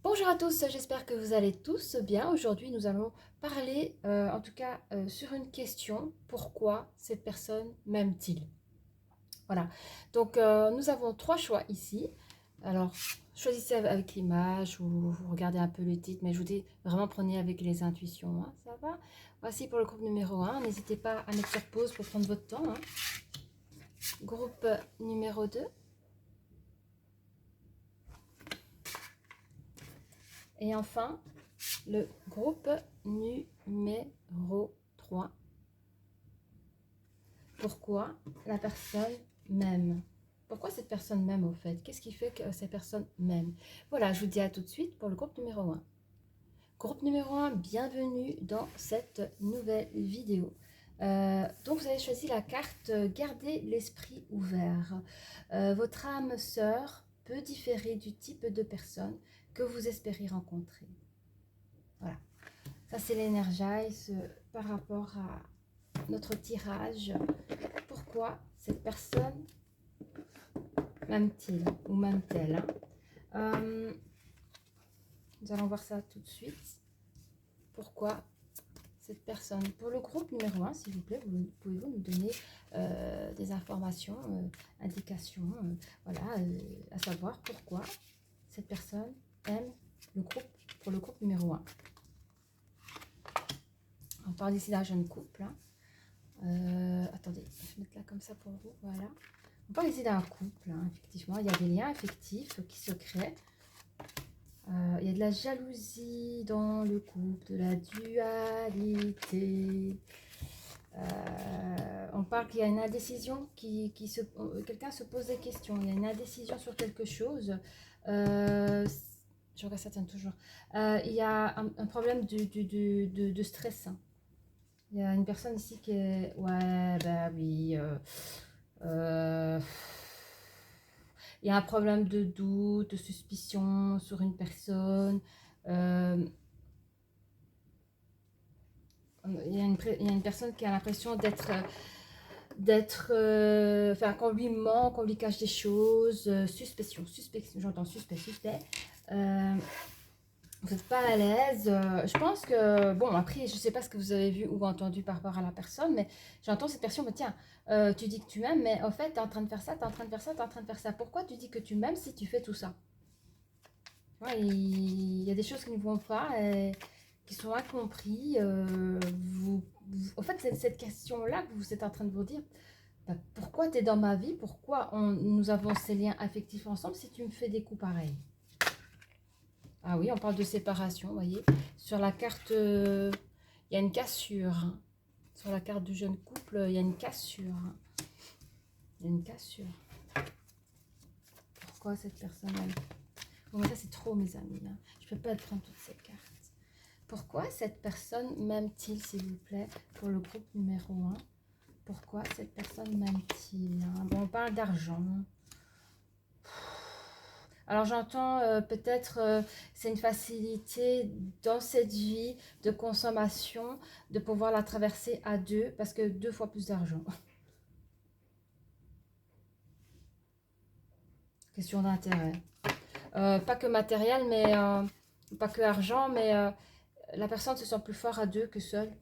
Bonjour à tous, j'espère que vous allez tous bien. Aujourd'hui, nous allons parler, en tout cas, sur une question. Pourquoi cette personne m'aime-t-il? Voilà. Donc, nous avons trois choix ici. Alors, choisissez avec l'image ou vous regardez un peu le titre, mais je vous dis vraiment prenez avec les intuitions, hein, ça va? Voici pour le groupe numéro un. N'hésitez pas à mettre sur pause pour prendre votre temps, hein. Groupe numéro 2. Et enfin, le groupe numéro 3. Pourquoi la personne m'aime? Pourquoi cette personne m'aime au fait? Qu'est-ce qui fait que cette personne m'aime? Voilà, je vous dis à tout de suite pour le groupe numéro un. Groupe numéro un, bienvenue dans cette nouvelle vidéo. Donc vous avez choisi la carte Gardez l'esprit ouvert. Votre âme sœur peut différer du type de personne que vous espérez rencontrer. Voilà, ça c'est l'énergie par rapport à notre tirage. Pourquoi cette personne m'aime-t-il ou m'aime-t-elle, hein? Nous allons voir ça tout de suite. Pourquoi cette personne? Pour le groupe numéro un, s'il vous plaît, pouvez-vous nous donner des informations, indications, voilà, à savoir pourquoi cette personne aime le groupe, pour le groupe numéro un. On parle ici d'un jeune couple, hein. Attendez, je vais mettre là comme ça pour vous, voilà. On parle ici d'un couple, hein, effectivement, il y a des liens affectifs qui se créent. Il y a de la jalousie dans le couple, de la dualité. On parle qu'il y a une indécision, quelqu'un se pose des questions, il y a une indécision sur quelque chose. Je regarde ça tient toujours. Il y a un problème de stress, hein. Il y a une personne ici qui est... Ouais, bah oui. Euh, il y a un problème de doute, de suspicion sur une personne. Il y a une personne qui a l'impression enfin, qu'on lui ment, qu'on lui cache des choses. Suspicion, j'entends suspect. Vous n'êtes pas à l'aise. Je pense que, bon, après, je ne sais pas ce que vous avez vu ou entendu par rapport à la personne, mais j'entends cette personne, mais tiens, tu dis que tu m'aimes, mais en fait, tu es en train de faire ça, tu es en train de faire ça, tu es en train de faire ça. Pourquoi tu dis que tu m'aimes si tu fais tout ça? Ouais, il y a des choses qui ne vont pas, et qui sont incomprises. En fait, c'est cette question-là que vous êtes en train de vous dire. Bah, pourquoi tu es dans ma vie? Pourquoi nous avons ces liens affectifs ensemble si tu me fais des coups pareils? Ah oui, on parle de séparation, vous voyez. Sur la carte, il y a une cassure, hein. Sur la carte du jeune couple, il y a une cassure, hein. Il y a une cassure. Pourquoi cette personne-là? Bon, ça c'est trop, mes amis, hein. Je ne peux pas prendre toutes ces cartes. Pourquoi cette personne m'aime-t-il, s'il vous plaît, pour le groupe numéro un? Pourquoi cette personne m'aime-t-il, hein? Bon, on parle d'argent. Alors j'entends peut-être c'est une facilité dans cette vie de consommation de pouvoir la traverser à deux parce que 2 fois plus d'argent. Question d'intérêt. Pas que matériel, mais pas que argent, mais la personne se sent plus fort à deux que seule.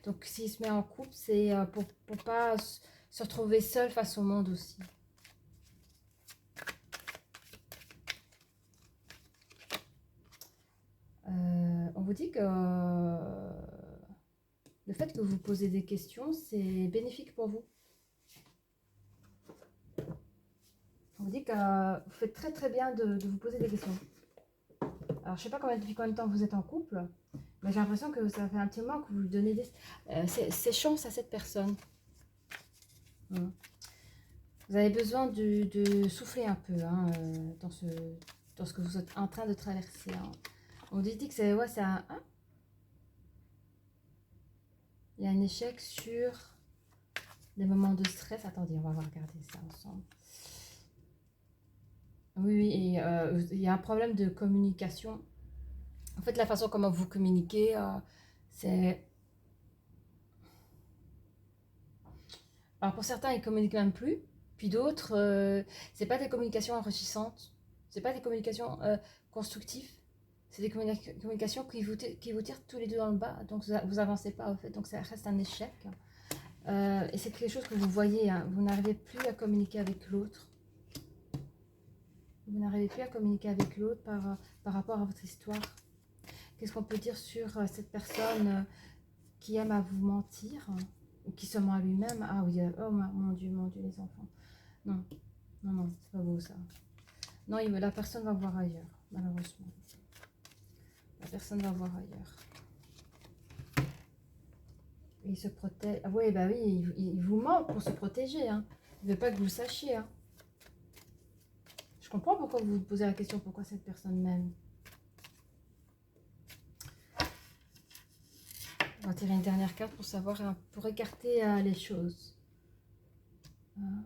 Donc s'il se met en couple, c'est pour pas se retrouver seul face au monde aussi. On vous dit que le fait que vous posez des questions, c'est bénéfique pour vous. On vous dit que vous faites très très bien de vous poser des questions. Alors je sais pas depuis combien de temps vous êtes en couple, mais j'ai l'impression que ça fait un petit moment que vous lui donnez ces chances à cette personne. Vous avez besoin de souffler un peu, hein, dans ce que vous êtes en train de traverser, hein. On vous dit que c'est un... Il y a un échec sur des moments de stress. Attendez, on va regarder ça ensemble. Oui, et il y a un problème de communication. En fait, la façon comment vous communiquez, c'est... Alors pour certains, ils communiquent même plus. Puis d'autres, c'est pas des communications enrichissantes. C'est pas des communications constructives. C'est des communications qui vous tirent tous les deux dans le bas, donc vous avancez pas en fait, donc ça reste un échec. Et c'est quelque chose que vous voyez, hein, vous n'arrivez plus à communiquer avec l'autre. Vous n'arrivez plus à communiquer avec l'autre par rapport à votre histoire. Qu'est-ce qu'on peut dire sur cette personne qui aime à vous mentir, ou qui se ment à lui-même? Ah oui, oh mon Dieu, les enfants. Non, non, non, c'est pas beau ça. Non, la personne va voir ailleurs, malheureusement. La personne va voir ailleurs. Il se protège. Ah oui, bah oui, il vous ment pour se protéger. Hein. Il ne veut pas que vous le sachiez. Hein. Je comprends pourquoi vous vous posez la question, pourquoi cette personne m'aime. On va tirer une dernière carte pour savoir, pour écarter les choses. Hein.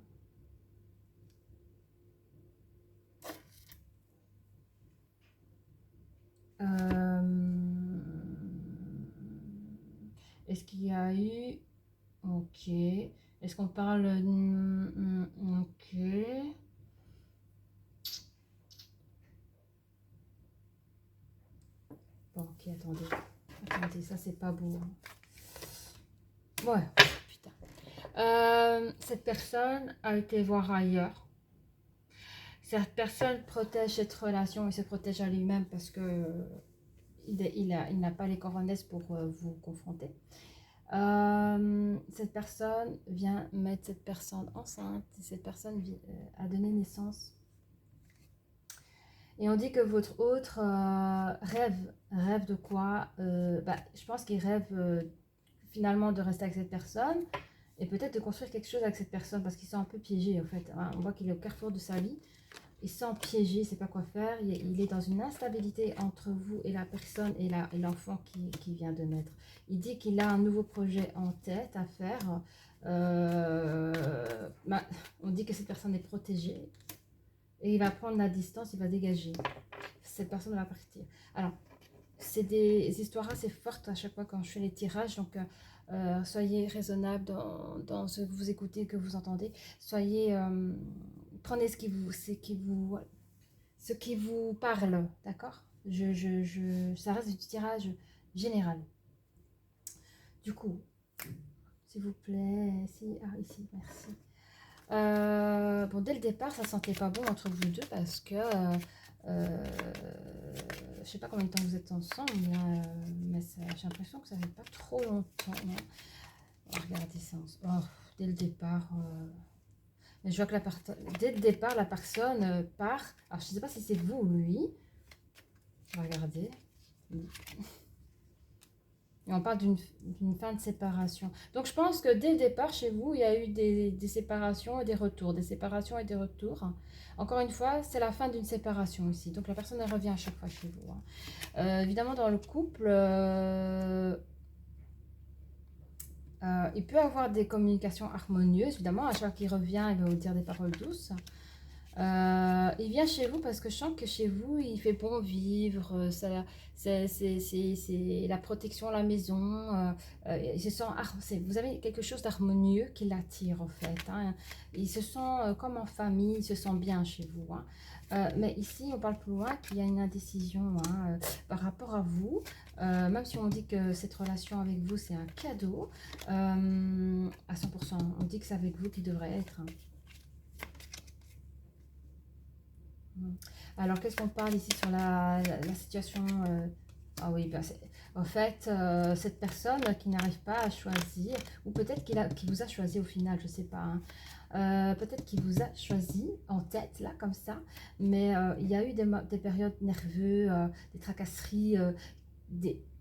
Est-ce qu'il y a eu... Ok. Est-ce qu'on parle... Ok. Bon, ok, attendez. Attendez, ça c'est pas beau. Hein. Ouais, putain. Cette personne a été voir ailleurs. Cette personne protège cette relation, il se protège à lui-même parce que il n'a pas les coronesses pour vous confronter. Cette personne vient mettre cette personne enceinte. Cette personne a donné naissance. Et on dit que votre autre rêve de quoi? Je pense qu'il rêve finalement de rester avec cette personne et peut-être de construire quelque chose avec cette personne parce qu'il sent un peu piégé en fait. Hein. On voit qu'il est au carrefour de sa vie. Il sent piégé, il ne sait pas quoi faire. Il est dans une instabilité entre vous et la personne et l'enfant qui vient de naître. Il dit qu'il a un nouveau projet en tête à faire. On dit que cette personne est protégée. Et il va prendre la distance, il va dégager. Cette personne va partir. Alors, c'est des histoires assez fortes à chaque fois quand je fais les tirages. Donc, soyez raisonnable dans ce que vous écoutez, que vous entendez. Soyez... prenez ce qui vous parle, d'accord? Ça reste du tirage général. Du coup, s'il vous plaît, ici, merci. Bon, dès le départ, ça sentait pas bon entre vous deux parce que je sais pas combien de temps vous êtes ensemble, là, mais j'ai l'impression que ça fait pas trop longtemps. Hein. Oh, regardez ça. Oh, dès le départ. Mais je vois que dès le départ, la personne part. Alors, je ne sais pas si c'est vous ou lui. Regardez. Et on parle d'une fin de séparation. Donc, je pense que dès le départ, chez vous, il y a eu des séparations et des retours. Des séparations et des retours. Encore une fois, c'est la fin d'une séparation ici. Donc, la personne, elle revient à chaque fois chez vous. Hein. Évidemment, dans le couple... il peut avoir des communications harmonieuses, évidemment. À chaque fois qu'il revient, il va vous dire des paroles douces. Il vient chez vous parce que je sens que chez vous, il fait bon vivre. C'est la protection à la maison. Il se sent, vous avez quelque chose d'harmonieux qui l'attire, en fait. Hein. Il se sent comme en famille, il se sent bien chez vous. Hein. Mais ici, on parle plus loin qu'il y a une indécision hein, par rapport à vous. Même si on dit que cette relation avec vous, c'est un cadeau, à 100%, on dit que c'est avec vous qu'il devrait être. Hein. Alors, qu'est-ce qu'on parle ici sur la situation Ah oui, ben en fait, cette personne qui n'arrive pas à choisir, ou peut-être qu'il vous a choisi au final, je ne sais pas. Hein. Peut-être qu'il vous a choisi en tête, là, comme ça. Mais il y a eu des périodes nerveuses, des tracasseries,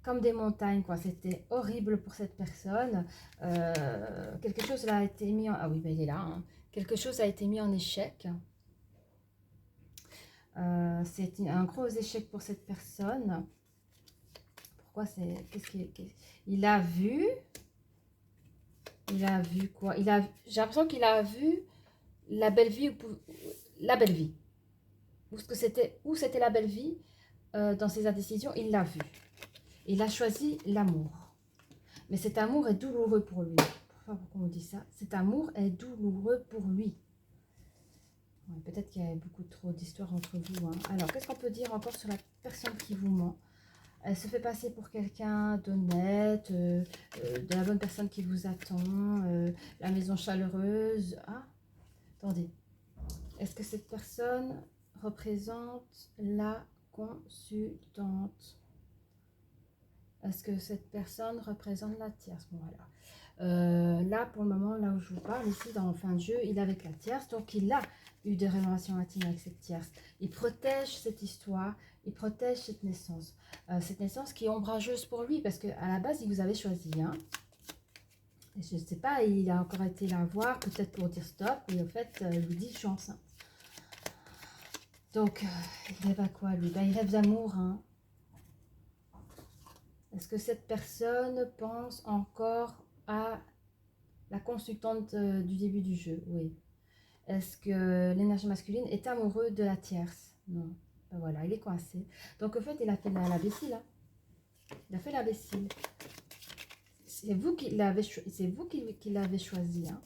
comme des montagnes, quoi. C'était horrible pour cette personne. Quelque chose là, a été mis en... Ah oui, ben il est là. Hein. Quelque chose a été mis en échec. C'est un gros échec pour cette personne. Pourquoi c'est... Il a vu quoi? J'ai l'impression qu'il a vu la belle vie. La belle vie. Où c'était la belle vie dans ses indécisions, il l'a vu. Il a choisi l'amour. Mais cet amour est douloureux pour lui. Pourquoi on dit ça? Cet amour est douloureux pour lui. Ouais, peut-être qu'il y a beaucoup trop d'histoires entre vous. Hein. Alors, qu'est-ce qu'on peut dire encore sur la personne qui vous ment? Elle se fait passer pour quelqu'un d'honnête, de la bonne personne qui vous attend, la maison chaleureuse. Ah, attendez. Est-ce que cette personne représente la consultante? Est-ce que cette personne représente la tierce? Bon, voilà. Là, pour le moment, là où je vous parle, ici, dans le fin de jeu, il est avec la tierce. Donc, il a eu des relations intimes avec cette tierce. Il protège cette histoire, il protège cette naissance. Cette naissance qui est ombrageuse pour lui, parce qu'à la base, il vous avait choisi. Hein. Et je ne sais pas, il a encore été la voir, peut-être pour dire stop. Et en fait, il lui dit, je suis enceinte. Donc, il rêve à quoi, lui? Ben, il rêve d'amour, hein. Est-ce que cette personne pense encore à la consultante du début du jeu? Oui. Est-ce que l'énergie masculine est amoureux de la tierce? Non. Ben voilà, il est coincé. Donc, en fait, il a fait l'imbécile. Hein. Il a fait l'imbécile. C'est vous qui l'avez choisi. Hein.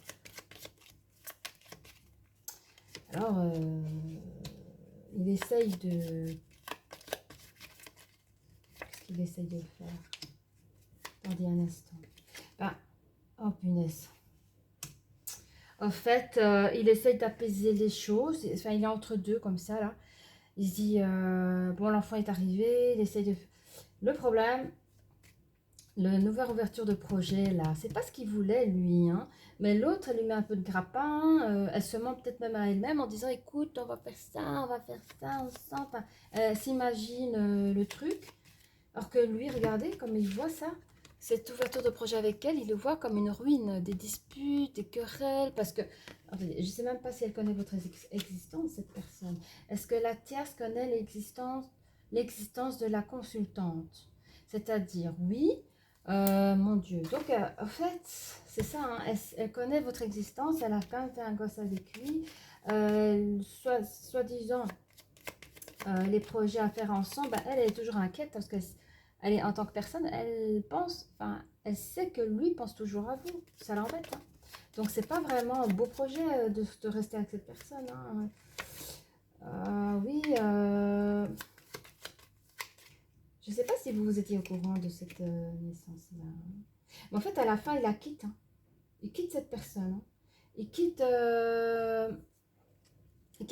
Alors, il essaye de... Qu'est-ce qu'il essaye de faire? Attendez un instant. Ah, oh punaise. En fait, il essaye d'apaiser les choses. Enfin, il est entre deux comme ça, là. Il se dit, bon, l'enfant est arrivé. Il essaye de... Le problème, la nouvelle ouverture de projet, là, c'est pas ce qu'il voulait, lui. Hein. Mais l'autre, elle lui met un peu de grappin. Elle se ment peut-être même à elle-même en disant, écoute, on va faire ça ensemble. Enfin, elle s'imagine le truc. Alors que lui, regardez comme il voit ça. Cette ouverture de projet avec elle, il le voit comme une ruine, des disputes, des querelles, parce que, je ne sais même pas si elle connaît votre existence, cette personne. Est-ce que la tierce connaît l'existence de la consultante? C'est-à-dire, oui, mon Dieu. Donc, en fait, c'est ça, hein, elle connaît votre existence, elle a quand même fait un gosse avec lui, soi-disant, les projets à faire ensemble, bah, elle est toujours inquiète parce que elle est, en tant que personne, elle pense, enfin, elle sait que lui pense toujours à vous. Ça l'embête. Hein. Donc, c'est pas vraiment un beau projet de rester avec cette personne. Hein. Oui, je sais pas si vous étiez au courant de cette naissance-là. Mais en fait, à la fin, il la quitte. Hein. Il quitte cette personne. Hein. Il quitte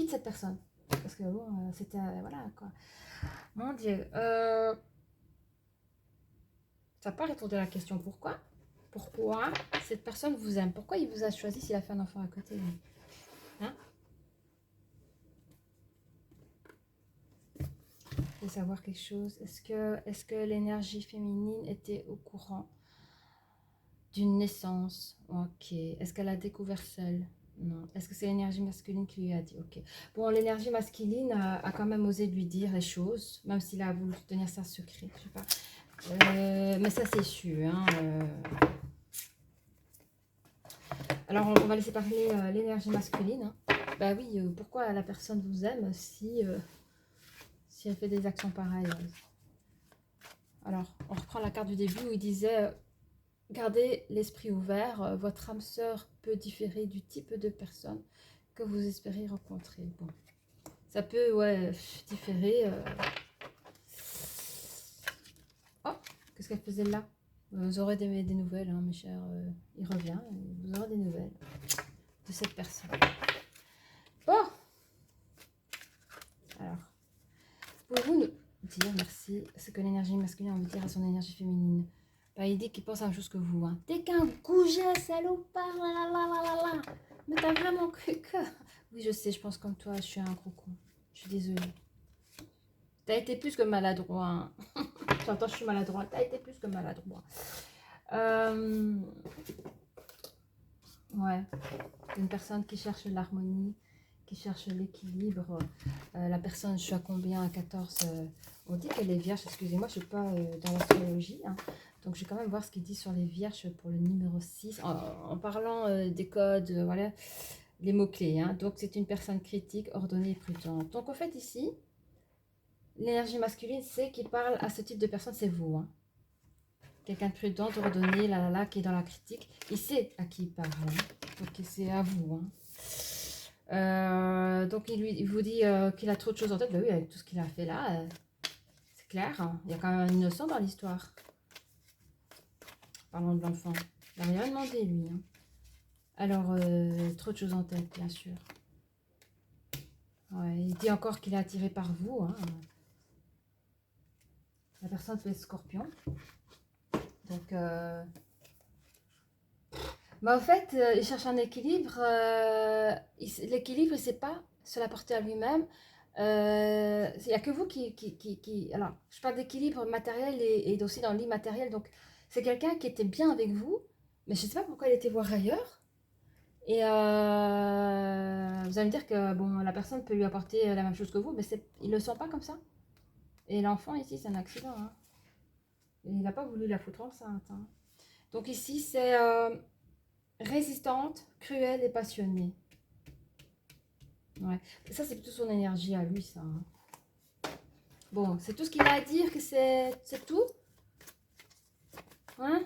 cette personne. Parce que bon, c'était, voilà quoi. Mon Dieu. Ça n'a pas répondu à la question pourquoi. Pourquoi cette personne vous aime? Pourquoi il vous a choisi s'il a fait un enfant à côté? Hein? Je veux savoir quelque chose. Est-ce que l'énergie féminine était au courant d'une naissance? Ok. Est-ce qu'elle a découvert seule? Non. Est-ce que c'est l'énergie masculine qui lui a dit? Ok. Bon, l'énergie masculine a quand même osé lui dire les choses, même s'il a voulu tenir ça secret. Je sais pas. Mais ça, c'est sûr. Hein, Alors, on va laisser parler l'énergie masculine. Hein. Bah oui, pourquoi la personne vous aime si elle fait des actions pareilles? Alors, on reprend la carte du début où il disait gardez l'esprit ouvert, votre âme sœur peut différer du type de personne que vous espérez rencontrer. Bon, ça peut, ouais, différer. Oh, qu'est-ce qu'elle faisait là? Vous aurez des nouvelles, hein, mes chers. Il revient, vous aurez des nouvelles de cette personne. Bon, alors, pouvez-vous nous dire, merci, ce que l'énergie masculine a envie de dire à son énergie féminine? Bah, il dit qu'il pense à la même chose que vous. Hein. T'es qu'un goujet, salopard, là, là, là, là, là. Mais t'as vraiment cru que... Oui, je sais, je pense comme toi, je suis un gros con. Je suis désolée. T'as été plus que maladroit. Hein. J'entends, je suis maladroit. T'as été plus que maladroit. Ouais. Une personne qui cherche l'harmonie, qui cherche l'équilibre. La personne, je suis à combien? À 14. On dit qu'elle est vierge. Excusez-moi, je ne suis pas dans l'astrologie. Hein. Donc, je vais quand même voir ce qu'il dit sur les vierges pour le numéro 6. En parlant des codes, voilà, les mots-clés. Hein. Donc, c'est une personne critique, ordonnée et prudente. Donc, en fait, ici, l'énergie masculine, c'est qu'il parle à ce type de personne, c'est vous. Hein. Quelqu'un de prudent, ordonné, qui est dans la critique. Il sait à qui il parle. Hein. Donc, c'est à vous. Hein. Donc il vous dit qu'il a trop de choses en tête. Bah oui, avec tout ce qu'il a fait là, c'est clair, hein. Il y a quand même un innocent dans l'histoire. Parlons de l'enfant. Il n'a rien demandé, lui, hein. Alors, trop de choses en tête, bien sûr. Ouais, il dit encore qu'il est attiré par vous, hein. La personne peut être scorpion. Donc, en fait, il cherche un équilibre. L'équilibre, c'est pas se l'apporter à lui-même. Il n'y a que vous qui. Alors, je parle d'équilibre matériel et aussi dans l'immatériel. Donc, c'est quelqu'un qui était bien avec vous, mais je ne sais pas pourquoi il était voir ailleurs. Et vous allez me dire que bon, la personne peut lui apporter la même chose que vous, mais il ne le sent pas comme ça. Et l'enfant, ici, c'est un accident, hein. Il n'a pas voulu la foutre enceinte, hein. Donc ici, c'est résistante, cruelle et passionnée. Ouais. Ça, c'est plutôt son énergie à lui, ça, hein. Bon, c'est tout ce qu'il a à dire, que c'est tout. Hein?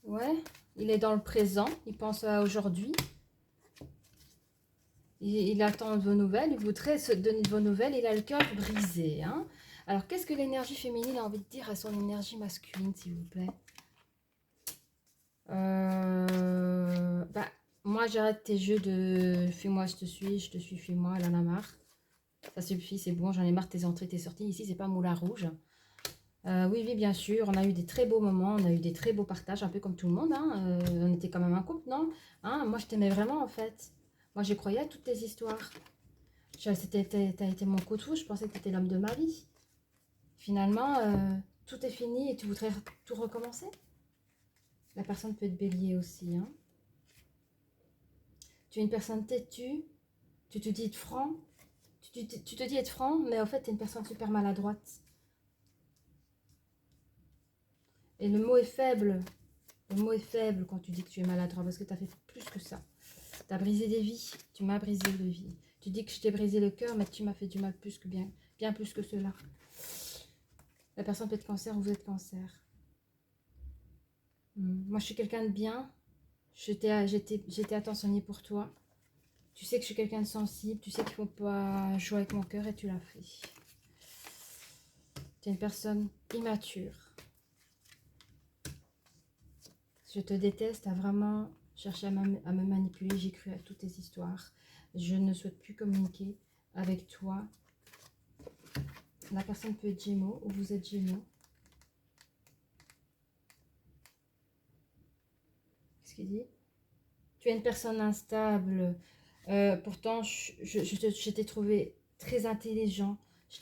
Ouais. Il est dans le présent, il pense à aujourd'hui. Il attend de vos nouvelles, il voudrait se donner de vos nouvelles, il a le cœur brisé, hein. Alors, qu'est-ce que l'énergie féminine a envie de dire à son énergie masculine, s'il vous plaît? Bah, moi, j'arrête tes jeux de fuis-moi, je te suis, fuis-moi, elle en a marre. Ça suffit, c'est bon, j'en ai marre de tes entrées, tes sorties. Ici, c'est pas Moulin Rouge. Oui, oui, bien sûr, on a eu des très beaux moments, on a eu des très beaux partages, un peu comme tout le monde, hein. On était quand même un couple, non? Hein, moi, je t'aimais vraiment, en fait. Moi, j'ai croyais à toutes tes histoires. T'as été mon coup de foudre, je pensais que tu étais l'homme de ma vie. Finalement, tout est fini et tu voudrais tout recommencer? La personne peut être bélier aussi, hein. Tu es une personne têtue, tu te dis être franc, tu te dis être franc, mais en fait, tu es une personne super maladroite. Et le mot est faible. Le mot est faible quand tu dis que tu es maladroit, parce que tu as fait plus que ça. Tu as brisé des vies, tu m'as brisé de vie. Tu dis que je t'ai brisé le cœur, mais tu m'as fait du mal plus que bien plus que cela. La personne peut être cancer ou vous êtes cancer. Moi, je suis quelqu'un de bien. J'étais attentionnée pour toi. Tu sais que je suis quelqu'un de sensible. Tu sais qu'il ne faut pas jouer avec mon cœur et tu l'as fait. Tu es une personne immature. Je te déteste, à vraiment cherché à me manipuler. J'ai cru à toutes tes histoires. Je ne souhaite plus communiquer avec toi. La personne peut être Gémeaux ou vous êtes Gémeaux. Qu'est-ce qu'il dit? Tu es une personne instable. Pourtant, je t'ai trouvé très intelligent. Je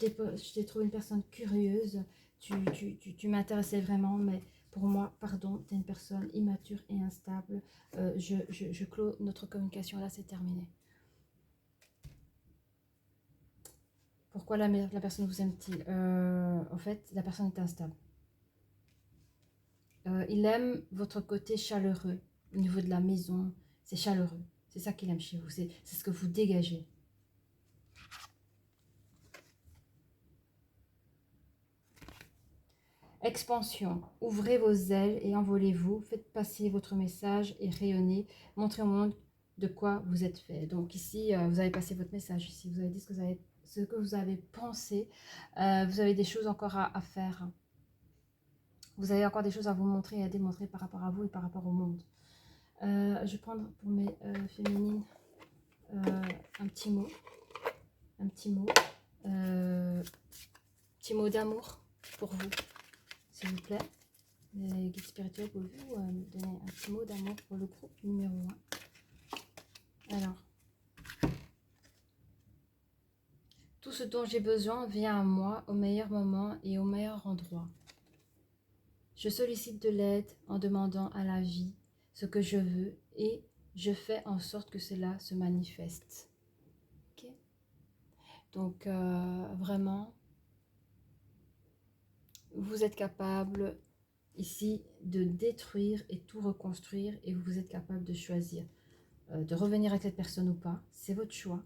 t'ai trouvé une personne curieuse. Tu m'intéressais vraiment, mais pour moi, pardon, tu es une personne immature et instable. Je clôt notre communication là, c'est terminé. Pourquoi la personne vous aime-t-il? En fait, la personne est instable. Il aime votre côté chaleureux au niveau de la maison. C'est chaleureux. C'est ça qu'il aime chez vous. C'est ce que vous dégagez. Expansion. Ouvrez vos ailes et envolez-vous. Faites passer votre message et rayonnez. Montrez au monde de quoi vous êtes fait. Donc ici, vous avez passé votre message. Ici, vous avez dit ce que vous avez pensé. Vous avez des choses encore à faire. Vous avez encore des choses à vous montrer et à démontrer par rapport à vous et par rapport au monde. Je vais prendre pour mes féminines un petit mot. Un petit mot. Petit mot d'amour pour vous, s'il vous plaît. Les guides spirituels, pouvez-vous me donner un petit mot d'amour pour le groupe numéro 1? Alors, tout ce dont j'ai besoin vient à moi au meilleur moment et au meilleur endroit. Je sollicite de l'aide en demandant à la vie ce que je veux et je fais en sorte que cela se manifeste. Ok? Donc, vraiment, vous êtes capable ici de détruire et tout reconstruire et vous êtes capable de choisir de revenir avec cette personne ou pas. C'est votre choix.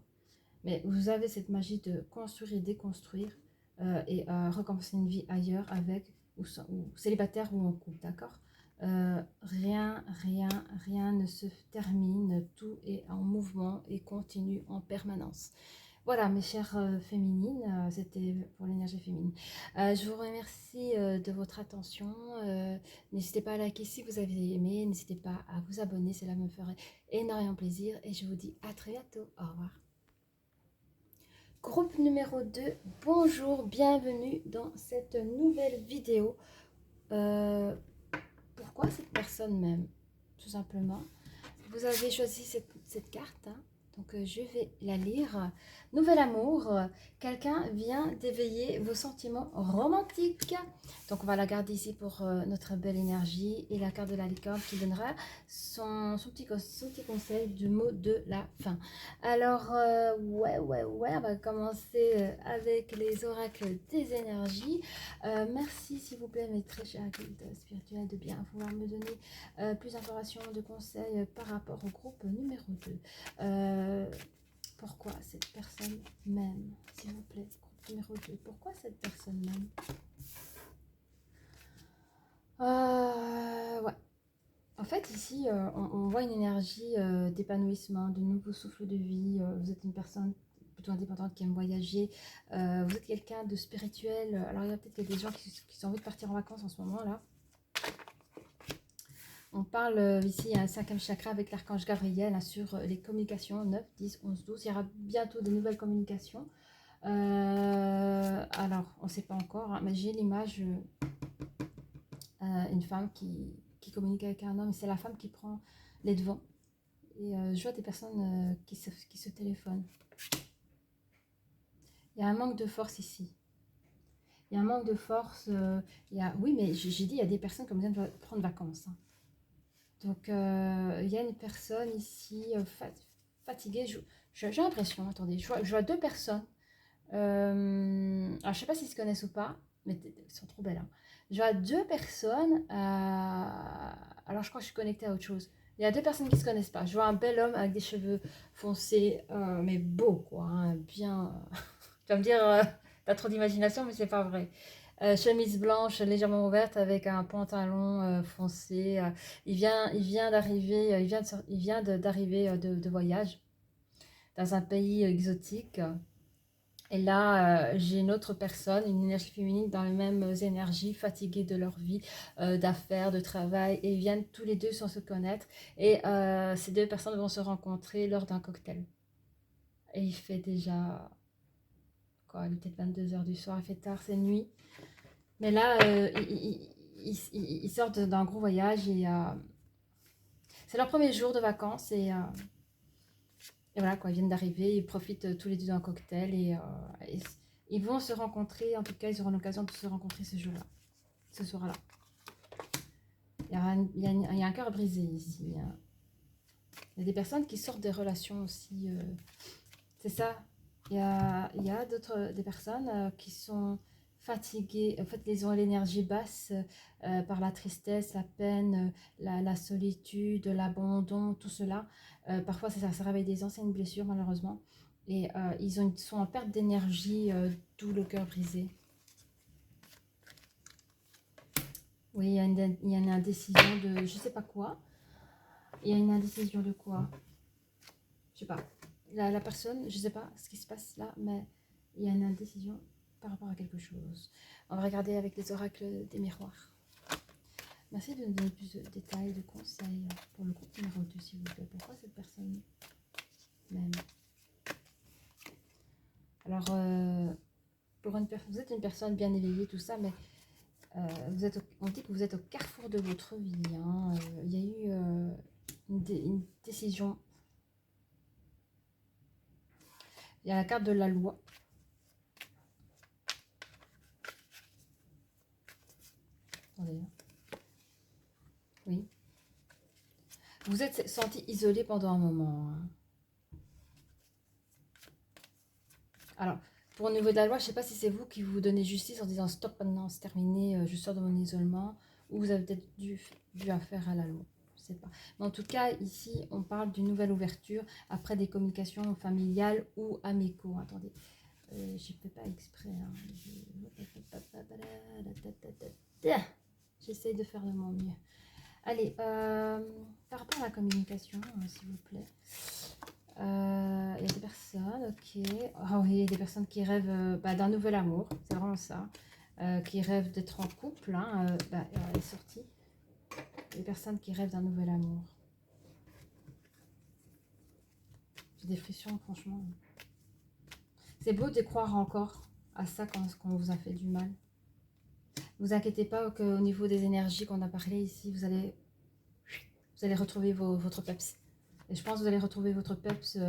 Mais vous avez cette magie de construire et déconstruire et recommencer une vie ailleurs avec ou célibataire ou en couple, d'accord? Rien ne se termine, tout est en mouvement et continue en permanence. Voilà, mes chères féminines, c'était pour l'énergie féminine. Je vous remercie de votre attention. N'hésitez pas à liker si vous avez aimé. N'hésitez pas à vous abonner, cela me ferait énormément plaisir. Et je vous dis à très bientôt. Au revoir. Groupe numéro 2, bonjour, bienvenue dans cette nouvelle vidéo. Pourquoi cette personne m'aime? Tout simplement. Vous avez choisi cette carte, hein. Donc je vais la lire. Nouvel amour, quelqu'un vient d'éveiller vos sentiments romantiques. Donc on va la garder ici pour notre belle énergie. Et la carte de la licorne qui donnera son petit conseil du mot de la fin. Alors ouais, on va commencer avec les oracles des énergies. Merci s'il vous plaît mes très chers guides spirituels de bien vouloir me donner plus d'informations, de conseils par rapport au groupe numéro 2. Pourquoi cette personne m'aime, s'il vous plaît, groupe numéro 2, pourquoi cette personne m'aime? Ouais. En fait, ici, on voit une énergie d'épanouissement, de nouveau souffle de vie. Vous êtes une personne plutôt indépendante qui aime voyager. Vous êtes quelqu'un de spirituel. Alors, il y a peut-être des gens qui ont envie de partir en vacances en ce moment-là. On parle ici à un 5e chakra avec l'archange Gabriel hein, sur les communications 9, 10, 11, 12. Il y aura bientôt de nouvelles communications. Alors, on ne sait pas encore, hein, mais j'ai l'image une femme qui communique avec un homme. C'est la femme qui prend les devants. Et je vois des personnes qui se téléphonent. Il y a un manque de force ici. Il y a un manque de force. Oui, mais j'ai dit, il y a des personnes comme ça qui doivent prendre vacances. Hein. Donc, il y a une personne ici fatiguée. J'ai l'impression, attendez, je vois deux personnes. Alors, je ne sais pas s'ils se connaissent ou pas, mais elles sont trop belles. Hein. Je vois deux personnes. Alors, je crois que je suis connectée à autre chose. Il y a deux personnes qui ne se connaissent pas. Je vois un bel homme avec des cheveux foncés, mais beau, quoi. Hein, bien. Tu vas me dire, t'as trop d'imagination, mais c'est pas vrai. Chemise blanche légèrement ouverte avec un pantalon foncé. Il vient d'arriver, il vient d'arriver de voyage dans un pays exotique. Et là, j'ai une autre personne, une énergie féminine dans les mêmes énergies, fatiguées de leur vie, d'affaires, de travail. Et ils viennent tous les deux sans se connaître. Et ces deux personnes vont se rencontrer lors d'un cocktail. Et il fait déjà, quoi, il est peut-être 22 h du soir, il fait tard, c'est nuit. Mais là, ils sortent d'un gros voyage et c'est leur premier jour de vacances et voilà quoi, ils viennent d'arriver, ils profitent tous les deux d'un cocktail et ils vont se rencontrer, en tout cas ils auront l'occasion de se rencontrer ce jour-là, ce soir-là. Il y a un cœur brisé ici. Hein. Il y a des personnes qui sortent des relations aussi, c'est ça. Il y a des personnes qui sont fatiguées, en fait, ils ont l'énergie basse par la tristesse, la peine, la solitude, l'abandon, tout cela. Parfois, ça réveille des anciennes blessures, malheureusement. Et ils sont en perte d'énergie, d'où le cœur brisé. Oui, il y a une indécision de je sais pas quoi. Il y a une indécision de quoi? Je sais pas. La personne, je sais pas ce qui se passe là, mais il y a une indécision par rapport à quelque chose. On va regarder avec les oracles des miroirs. Merci de nous donner plus de détails, de conseils pour le groupe numéro 2, s'il vous plaît. Pourquoi cette personne même? Alors, vous êtes une personne bien éveillée, tout ça, mais on dit que vous êtes au carrefour de votre vie. Hein. Il y a eu une décision. Il y a la carte de la loi. Attendez. Oui. Vous êtes senti isolé pendant un moment. Hein. Alors, pour au niveau de la loi, je ne sais pas si c'est vous qui vous donnez justice en disant stop maintenant, c'est terminé, je sors de mon isolement, ou vous avez peut-être dû affaire à la loi. Je ne sais pas. Mais en tout cas, ici, on parle d'une nouvelle ouverture après des communications familiales ou amicaux. Attendez, je ne fais pas exprès. Hein. J'essaye de faire de mon mieux. Allez, par rapport à la communication, s'il vous plaît. Il y a des personnes, ok. Ah oui, il y a des personnes qui rêvent d'un nouvel amour, c'est vraiment ça. Qui rêvent d'être en couple, hein, elle est sortie. Des personnes qui rêvent d'un nouvel amour. J'ai des frictions, franchement. C'est beau de croire encore à ça quand on vous a fait du mal. Ne vous inquiétez pas qu'au niveau des énergies qu'on a parlé ici, vous allez retrouver votre peps. Et je pense que vous allez retrouver votre peps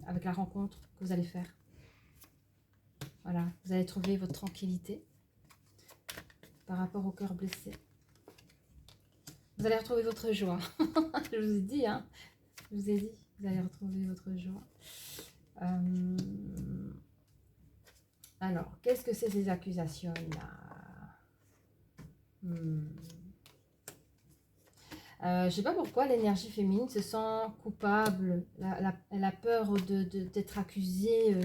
avec la rencontre que vous allez faire. Voilà, vous allez trouver votre tranquillité par rapport au cœur blessé. Vous allez retrouver votre joie. Je vous ai dit, hein. Je vous ai dit, vous allez retrouver votre joie. Alors, qu'est-ce que c'est ces accusations-là? Je ne sais pas pourquoi l'énergie féminine se sent coupable. Elle a peur d'être accusée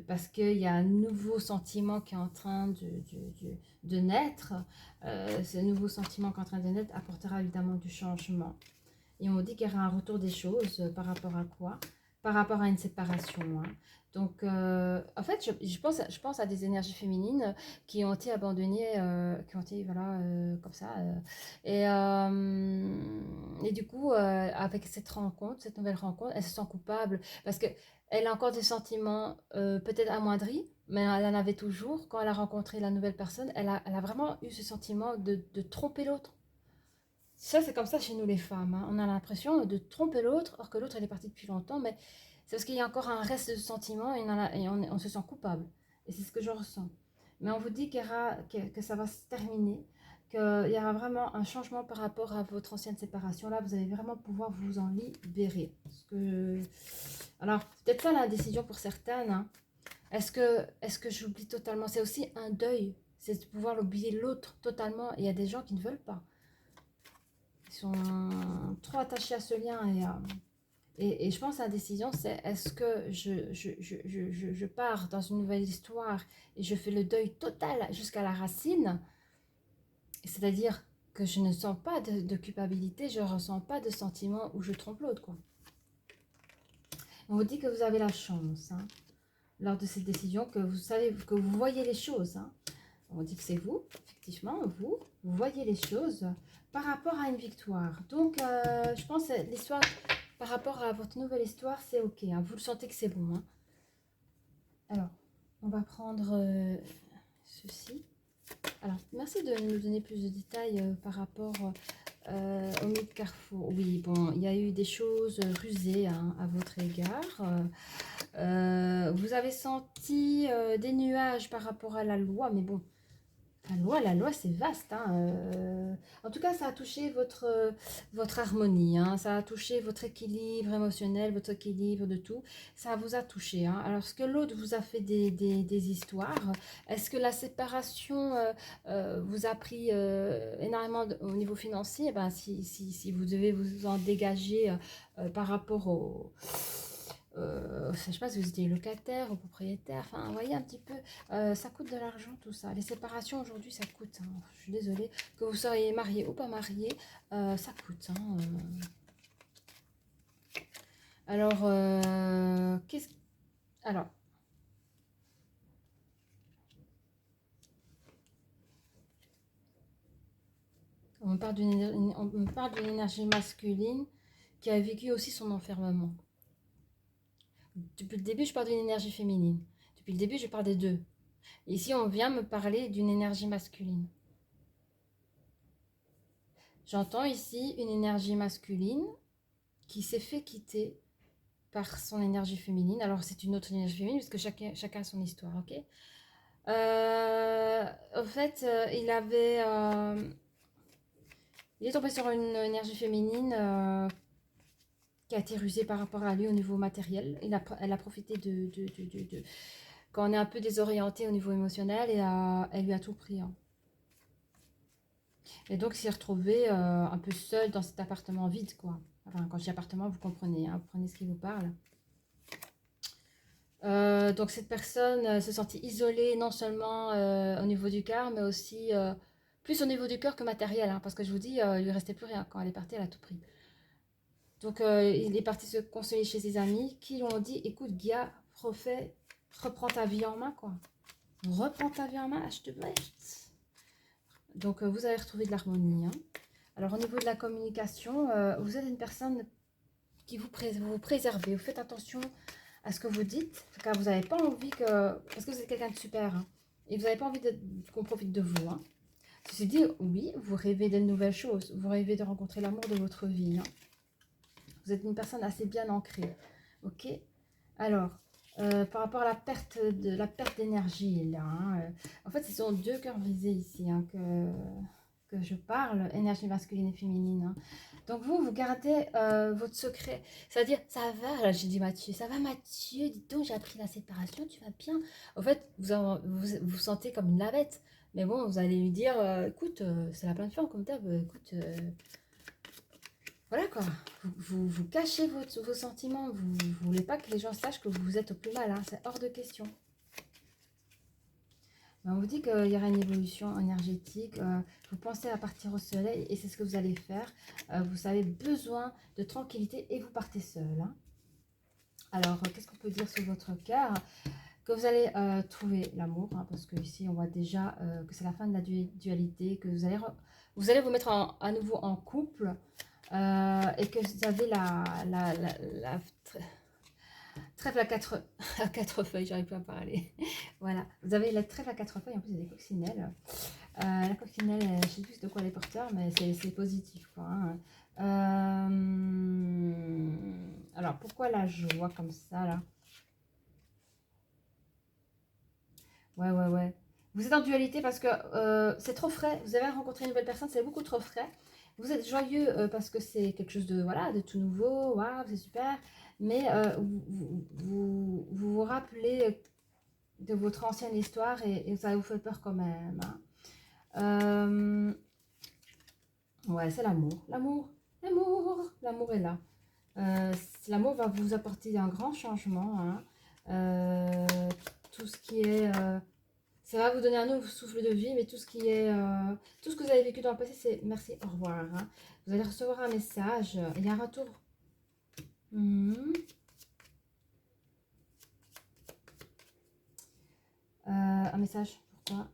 parce qu'il y a un nouveau sentiment qui est en train de naître. Ce nouveau sentiment qui est en train de naître apportera évidemment du changement. Et on dit qu'il y aura un retour des choses par rapport à quoi? Par rapport à une séparation. Hein. Donc, en fait, je pense à des énergies féminines qui ont été abandonnées, qui ont été, voilà, comme ça. Et du coup, avec cette rencontre, cette nouvelle rencontre, elle se sent coupable parce qu'elle a encore des sentiments peut-être amoindris, mais elle en avait toujours. Quand elle a rencontré la nouvelle personne, elle a vraiment eu ce sentiment de tromper l'autre. Ça, c'est comme ça chez nous les femmes. Hein. On a l'impression de tromper l'autre, or que l'autre, elle est partie depuis longtemps, mais c'est parce qu'il y a encore un reste de sentiment et on se sent coupable. Et c'est ce que je ressens. Mais on vous dit que ça va se terminer, qu'il y aura vraiment un changement par rapport à votre ancienne séparation. Là, vous allez vraiment pouvoir vous en libérer. Alors, peut-être ça la décision pour certaines. Hein. Est-ce que j'oublie totalement? C'est aussi un deuil. C'est de pouvoir oublier l'autre totalement. Et il y a des gens qui ne veulent pas. Ils sont trop attachés à ce lien. Et je pense à la décision, c'est est-ce que je pars dans une nouvelle histoire et je fais le deuil total jusqu'à la racine, c'est-à-dire que je ne sens pas de culpabilité, je ne ressens pas de sentiment où je trompe l'autre, quoi. On vous dit que vous avez la chance, hein, lors de cette décision, que vous savez, que vous voyez les choses. Hein. On dit que c'est vous, effectivement, vous voyez les choses par rapport à une victoire. Donc, je pense que l'histoire... Par rapport à votre nouvelle histoire, c'est ok. Hein, vous le sentez que c'est bon. Hein. Alors, on va prendre ceci. Alors, merci de nous donner plus de détails par rapport au mythe Carrefour. Oui, bon, il y a eu des choses rusées hein, à votre égard. Vous avez senti des nuages par rapport à la loi, mais bon, la loi c'est vaste. Hein, en tout cas, ça a touché votre harmonie, hein, ça a touché votre équilibre émotionnel, votre équilibre de tout. Ça vous a touché. Hein. Alors, est-ce que l'autre vous a fait des histoires? Est-ce que la séparation vous a pris énormément au niveau financier? Eh ben, si vous devez vous en dégager par rapport au... je ne sais pas si vous étiez locataire ou propriétaire, enfin, vous voyez un petit peu, ça coûte de l'argent tout ça. Les séparations aujourd'hui, ça coûte. Hein. Je suis désolée, que vous soyez marié ou pas marié, ça coûte. Hein. Alors, Alors, on parle d'une énergie masculine qui a vécu aussi son enfermement. Depuis le début, je parle d'une énergie féminine. Depuis le début, je parle des deux. Ici, on vient me parler d'une énergie masculine. J'entends ici une énergie masculine qui s'est fait quitter par son énergie féminine. Alors, c'est une autre énergie féminine, parce que chacun a son histoire, ok. En fait, il est tombé sur une énergie féminine qui a été rusée par rapport à lui au niveau matériel. Elle a profité quand on est un peu désorienté au niveau émotionnel, et elle lui a tout pris. Hein. Et donc, il s'est retrouvé un peu seul dans cet appartement vide, quoi. Enfin, quand je dis appartement, vous comprenez, hein, vous comprenez ce qui vous parle. Donc, cette personne se sentit isolée, non seulement au niveau du cœur, mais aussi Plus au niveau du cœur que matériel, hein, parce que je vous dis, il lui restait plus rien quand elle est partie, elle a tout pris. Donc, il est parti se consoler chez ses amis qui lui ont dit, écoute, Guia, reprends ta vie en main, quoi. Reprends ta vie en main, je te blesse. Donc, vous allez retrouver de l'harmonie. Hein. Alors, au niveau de la communication, vous êtes une personne qui vous préservez. Vous faites attention à ce que vous dites, car vous n'avez pas envie que... Parce que vous êtes quelqu'un de super, hein, et vous n'avez pas envie qu'on profite de vous. Hein. Ceci dit, oui, vous rêvez de nouvelles choses. Vous rêvez de rencontrer l'amour de votre vie. Hein. Vous êtes une personne assez bien ancrée. Ok. Alors, par rapport à la perte d'énergie, là, hein, en fait, ce sont deux cœurs brisés ici hein, que je parle, énergie masculine et féminine. Hein. Donc vous gardez votre secret. C'est-à-dire, ça va, là j'ai dit Mathieu, ça va Mathieu, dis donc, j'ai appris la séparation, tu vas bien. En fait, vous sentez comme une lavette. Mais bon, vous allez lui dire, écoute, c'est la pleine forme comme d'hab, écoute... Voilà quoi, vous cachez vos sentiments, vous ne voulez pas que les gens sachent que vous êtes au plus mal, hein. C'est hors de question. On vous dit qu'il y aura une évolution énergétique, vous pensez à partir au soleil et c'est ce que vous allez faire. Vous avez besoin de tranquillité et vous partez seul. Hein. Alors, qu'est-ce qu'on peut dire sur votre cœur? Que vous allez trouver l'amour, hein, parce que ici on voit déjà que c'est la fin de la dualité, que vous allez vous mettre à nouveau en couple. Et que vous avez la trèfle à quatre feuilles, j'arrive pas à parler. Voilà, vous avez la trèfle à quatre feuilles, en plus il y a des coccinelles. La coccinelle, je sais plus de quoi elle est porteur, mais c'est positif. Quoi, hein. Alors, pourquoi la joie comme ça, là? Ouais. Vous êtes en dualité parce que c'est trop frais. Vous avez rencontré une nouvelle personne, c'est beaucoup trop frais. Vous êtes joyeux parce que c'est quelque chose de, voilà, de tout nouveau. Waouh, c'est super. Mais vous rappelez de votre ancienne histoire et ça vous fait peur quand même. Hein. Ouais, c'est l'amour. L'amour est là. L'amour va vous apporter un grand changement. Hein. Tout ce qui est... ça va vous donner un nouveau souffle de vie, mais tout ce qui est... tout ce que vous avez vécu dans le passé, c'est merci, au revoir. Hein. Vous allez recevoir un message. Il y a un retour. Un message, pourquoi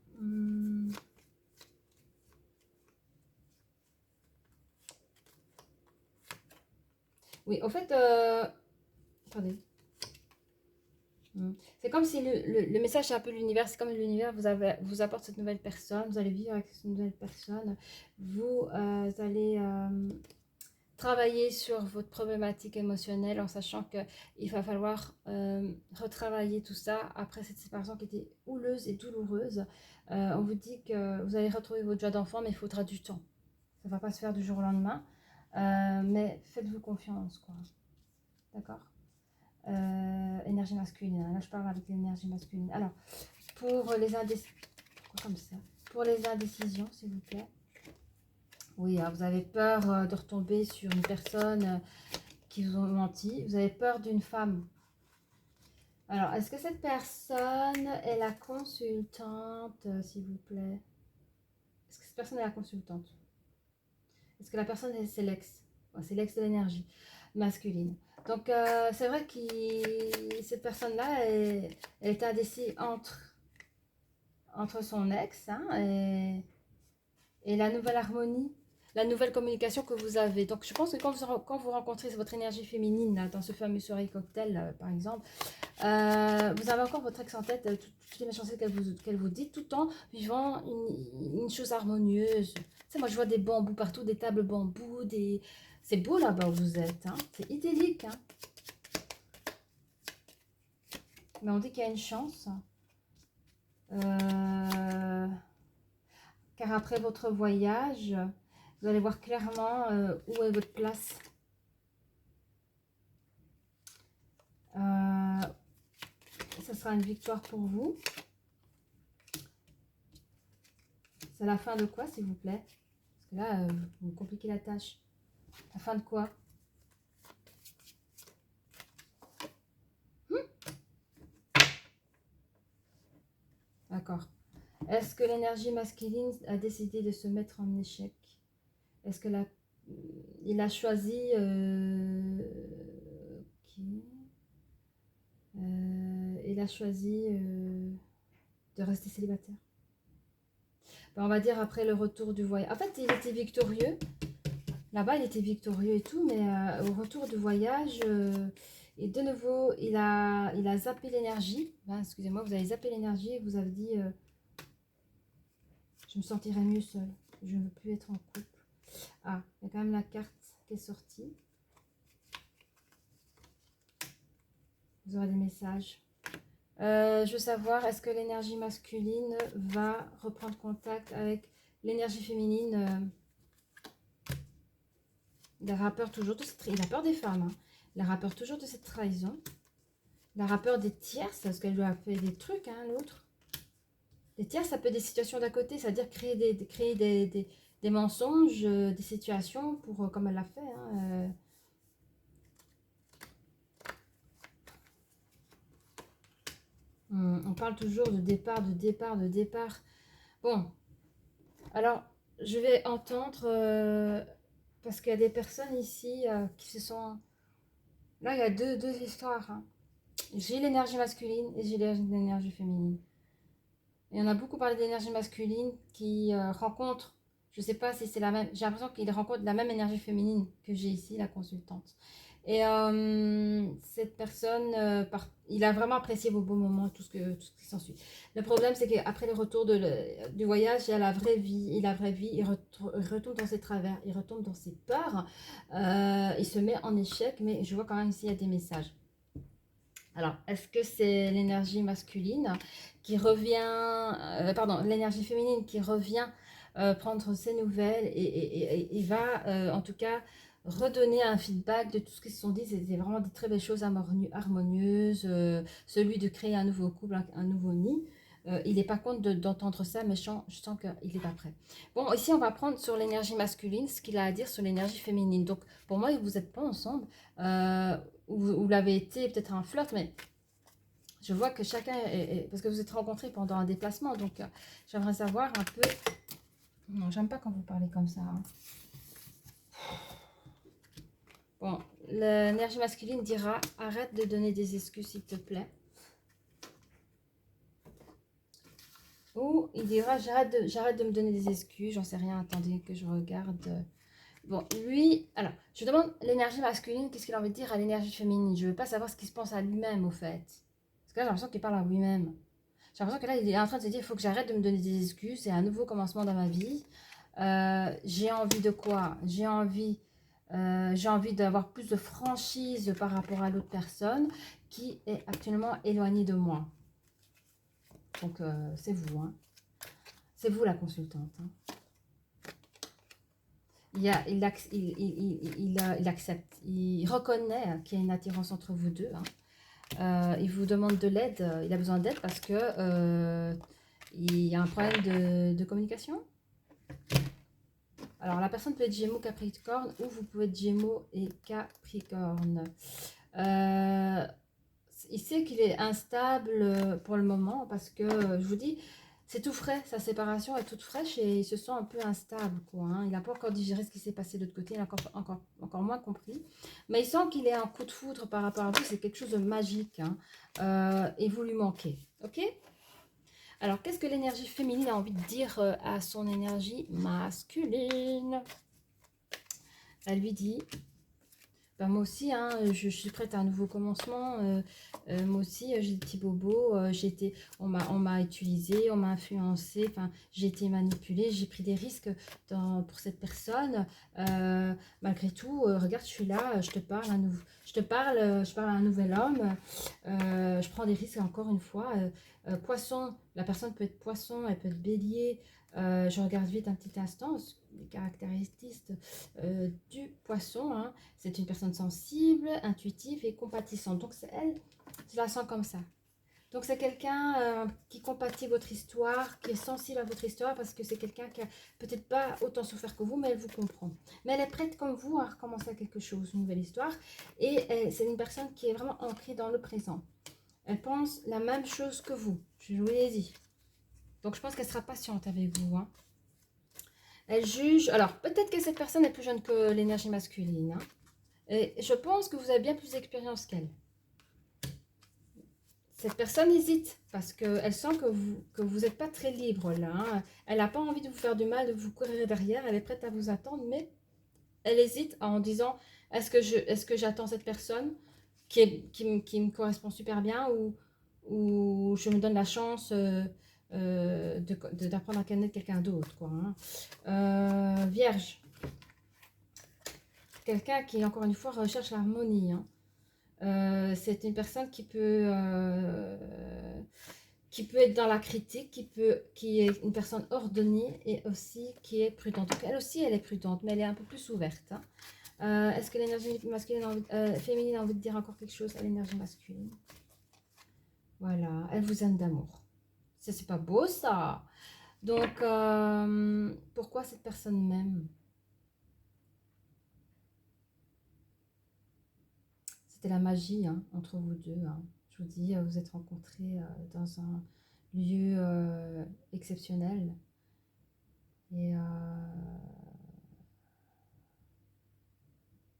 Oui, en fait... attendez. C'est comme si le message, c'est un peu l'univers. C'est comme l'univers vous apporte cette nouvelle personne. Vous allez vivre avec cette nouvelle personne. Vous allez travailler sur votre problématique émotionnelle en sachant qu'il va falloir retravailler tout ça après cette séparation qui était houleuse et douloureuse. On vous dit que vous allez retrouver votre joie d'enfant, mais il faudra du temps. Ça ne va pas se faire du jour au lendemain. Mais faites-vous confiance, quoi. D'accord? Énergie masculine. Là, je parle avec l'énergie masculine. Alors, pour les indécisions, comme ça. Pour les indécisions, s'il vous plaît. Oui, vous avez peur de retomber sur une personne qui vous ont menti. Vous avez peur d'une femme. Alors, est-ce que cette personne est la consultante, s'il vous plaît? Est-ce que cette personne est la consultante? Est-ce que la personne, c'est l'ex? C'est l'ex de l'énergie masculine. Donc, c'est vrai que cette personne-là, elle est indécise entre son ex hein, et la nouvelle harmonie, la nouvelle communication que vous avez. Donc, je pense que quand vous rencontrez votre énergie féminine, là, dans ce fameux soirée cocktail, là, par exemple, vous avez encore votre ex en tête, toutes les méchancetés qu'elle vous dit, tout en vivant une chose harmonieuse. Tu sais, moi, je vois des bambous partout, des tables bambous, des... C'est beau là-bas où vous êtes, hein. C'est idyllique. Hein. Mais on dit qu'il y a une chance. Car après votre voyage, vous allez voir clairement où est votre place. Ça sera une victoire pour vous. C'est la fin de quoi, s'il vous plaît? Parce que là, vous compliquez la tâche. La fin de quoi? D'accord. Est-ce que l'énergie masculine a décidé de se mettre en échec? Est-ce que il a choisi ok. Il a choisi de rester célibataire. Ben, on va dire après le retour du voyage. En fait, il était victorieux. Là-bas, il était victorieux et tout, mais au retour du voyage, et de nouveau, il a zappé l'énergie. Ben, excusez-moi, vous avez zappé l'énergie et vous avez dit je me sentirais mieux seule. Je ne veux plus être en couple. Ah, il y a quand même la carte qui est sortie. Vous aurez des messages. Je veux savoir, est-ce que l'énergie masculine va reprendre contact avec l'énergie féminine? Il a peur toujours de cette... Il a peur des femmes. Hein. Il a peur toujours de cette trahison. Il a peur des tierces, parce qu'elle lui a fait des trucs, hein, l'autre. Les tierces, ça peut être des situations d'à côté, c'est-à-dire créer des mensonges, des situations, pour comme elle l'a fait. Hein, on parle toujours de départ, de départ, de départ. Bon, alors, je vais entendre, parce qu'il y a des personnes ici qui se sont... Là, il y a deux histoires. Hein. J'ai l'énergie masculine et j'ai l'énergie féminine. Et on a beaucoup parlé d'énergie masculine qui rencontre, je ne sais pas si c'est la même, j'ai l'impression qu'il rencontre la même énergie féminine que j'ai ici, la consultante. Et cette personne, il a vraiment apprécié vos beaux moments, tout ce qui s'ensuit. Le problème, c'est qu'après le retour du voyage, il y a la vraie vie. Et la vraie vie, il retombe dans ses travers, il retombe dans ses peurs, il se met en échec, mais je vois quand même ici, il y a des messages. Alors, est-ce que c'est l'énergie masculine qui revient, pardon, l'énergie féminine qui revient prendre ses nouvelles et va, en tout cas, redonner un feedback de tout ce qu'ils se sont dit. C'était vraiment des très belles choses harmonieuses, celui de créer un nouveau couple, un nouveau nid. Il n'est pas contre d'entendre ça, mais je sens qu'il n'est pas prêt. Bon, ici, on va prendre sur l'énergie masculine ce qu'il a à dire sur l'énergie féminine. Donc, pour moi, vous n'êtes pas ensemble. Vous l'avez été, peut-être un flirt, mais je vois que chacun parce que vous êtes rencontrés pendant un déplacement, donc j'aimerais savoir un peu... Non, j'aime pas quand vous parlez comme ça. Hein. Bon, l'énergie masculine dira, arrête de donner des excuses, s'il te plaît. Ou il dira, j'arrête de me donner des excuses, j'en sais rien, attendez que je regarde. Bon, lui, alors, je demande l'énergie masculine, qu'est-ce qu'il a envie de dire à l'énergie féminine? Je veux pas savoir ce qu'il se pense à lui-même, au fait. Parce que là, j'ai l'impression qu'il parle à lui-même. J'ai l'impression que là, il est en train de se dire, il faut que j'arrête de me donner des excuses, c'est un nouveau commencement dans ma vie. J'ai envie de quoi? J'ai envie d'avoir plus de franchise par rapport à l'autre personne qui est actuellement éloignée de moi. Donc, c'est vous, hein. C'est vous la consultante. Hein. Il accepte, il reconnaît qu'il y a une attirance entre vous deux. Hein. Il vous demande de l'aide, il a besoin d'aide parce que il y a un problème de communication. Alors, la personne peut être Gémeaux, Capricorne, ou vous pouvez être Gémeaux et Capricorne. Il sait qu'il est instable pour le moment parce que, je vous dis, c'est tout frais, sa séparation est toute fraîche et il se sent un peu instable, quoi. Hein. Il n'a pas encore digéré ce qui s'est passé de l'autre côté, il n'a encore moins compris. Mais il sent qu'il est en coup de foudre par rapport à vous, c'est quelque chose de magique. Hein. Et vous lui manquez, ok? Alors, qu'est-ce que l'énergie féminine a envie de dire à son énergie masculine? Elle lui dit, ben moi aussi, hein, je suis prête à un nouveau commencement. Moi aussi, j'ai des petits bobos. On m'a utilisé, on m'a influencé. Enfin, j'ai été manipulée, j'ai pris des risques pour cette personne. Malgré tout, regarde, je suis là, je te parle je parle à un nouvel homme. Je prends des risques encore une fois. Poisson, la personne peut être poisson, elle peut être bélier. Je regarde vite un petit instant les caractéristiques du poisson. Hein. C'est une personne sensible, intuitive et compatissante. Donc c'est elle, je la sens comme ça. Donc c'est quelqu'un qui compatit votre histoire, qui est sensible à votre histoire parce que c'est quelqu'un qui a peut-être pas autant souffert que vous, mais elle vous comprend. Mais elle est prête comme vous à recommencer quelque chose, une nouvelle histoire. Et c'est une personne qui est vraiment ancrée dans le présent. Elle pense la même chose que vous, je vous l'ai dit. Donc, je pense qu'elle sera patiente avec vous. Hein. Elle juge. Alors, peut-être que cette personne est plus jeune que l'énergie masculine. Hein. Et je pense que vous avez bien plus d'expérience qu'elle. Cette personne hésite parce qu'elle sent que vous n'êtes pas très libre là. Hein. Elle n'a pas envie de vous faire du mal, de vous courir derrière. Elle est prête à vous attendre, mais elle hésite en disant, est-ce que j'attends cette personne qui me correspond super bien ou je me donne la chance d'apprendre à connaître quelqu'un d'autre. Quoi, hein. Vierge. Quelqu'un qui, encore une fois, recherche l'harmonie. Hein. C'est une personne qui peut être dans la critique, qui est une personne ordonnée et aussi qui est prudente. Donc elle aussi, elle est prudente, mais elle est un peu plus ouverte. Hein. Est-ce que l'énergie masculine, féminine a envie de dire encore quelque chose à l'énergie masculine? Voilà, elle vous aime d'amour. Ça, c'est pas beau, ça. Donc, pourquoi cette personne m'aime? C'était la magie hein, entre vous deux. Hein. Je vous dis, vous êtes rencontrés dans un lieu exceptionnel. Et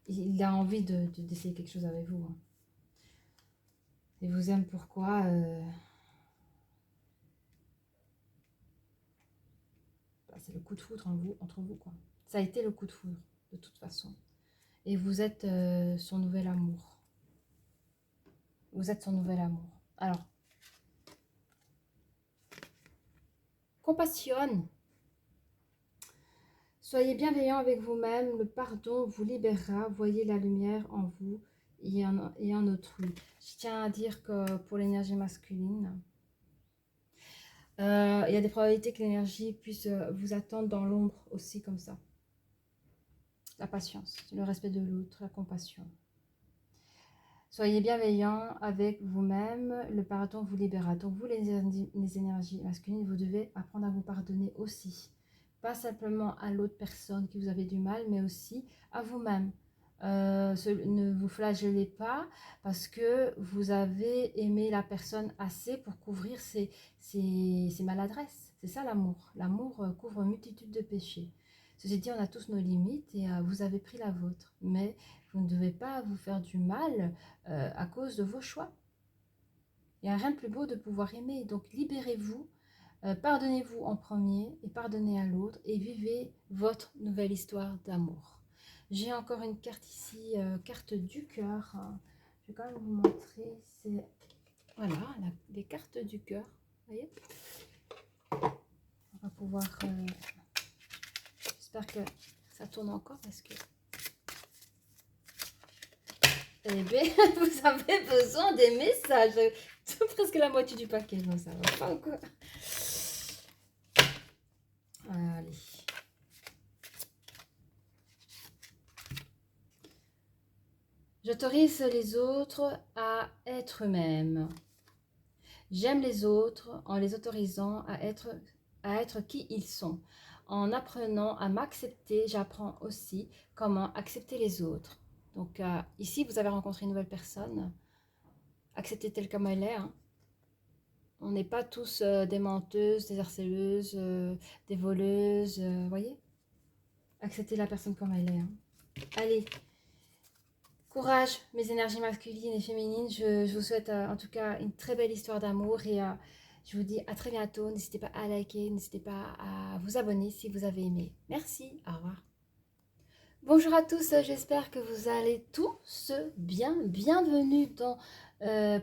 il a envie d'essayer quelque chose avec vous. Hein. Il vous aime pourquoi c'est le coup de foudre entre vous. Quoi. Ça a été le coup de foudre, de toute façon. Et vous êtes son nouvel amour. Vous êtes son nouvel amour. Alors, compassionne. Soyez bienveillant avec vous-même. Le pardon vous libérera. Voyez la lumière en vous et en autrui. Je tiens à dire que pour l'énergie masculine, il y a des probabilités que l'énergie puisse vous attendre dans l'ombre aussi comme ça. La patience, le respect de l'autre, la compassion. Soyez bienveillant avec vous-même, le pardon vous libérera. Donc vous, les énergies masculines, vous devez apprendre à vous pardonner aussi. Pas simplement à l'autre personne qui vous avait du mal, mais aussi à vous-même. Ne vous flagellez pas parce que vous avez aimé la personne assez pour couvrir ses maladresses. C'est ça l'amour. L'amour couvre une multitude de péchés. Ceci dit, on a tous nos limites et vous avez pris la vôtre. Mais vous ne devez pas vous faire du mal à cause de vos choix. Il n'y a rien de plus beau de pouvoir aimer. Donc libérez-vous, pardonnez-vous en premier et pardonnez à l'autre et vivez votre nouvelle histoire d'amour. J'ai encore une carte ici, carte du cœur. Je vais quand même vous montrer. C'est voilà, les cartes du cœur. Vous voyez, on va pouvoir... J'espère que ça tourne encore parce que... Eh bien, vous avez besoin des messages. Presque la moitié du paquet. Non, ça va pas encore. Allez. J'autorise les autres à être eux-mêmes. J'aime les autres en les autorisant à être qui ils sont. En apprenant à m'accepter, j'apprends aussi comment accepter les autres. Donc ici, vous avez rencontré une nouvelle personne. Acceptez telle comme elle est. Hein. On n'est pas tous des menteuses, des harceleuses, des voleuses, voyez. Acceptez la personne comme elle est. Hein. Allez, courage, mes énergies masculines et féminines. Je vous souhaite en tout cas une très belle histoire d'amour et je vous dis à très bientôt. N'hésitez pas à liker, n'hésitez pas à vous abonner si vous avez aimé. Merci, au revoir. Bonjour à tous, j'espère que vous allez tous bien. Bienvenue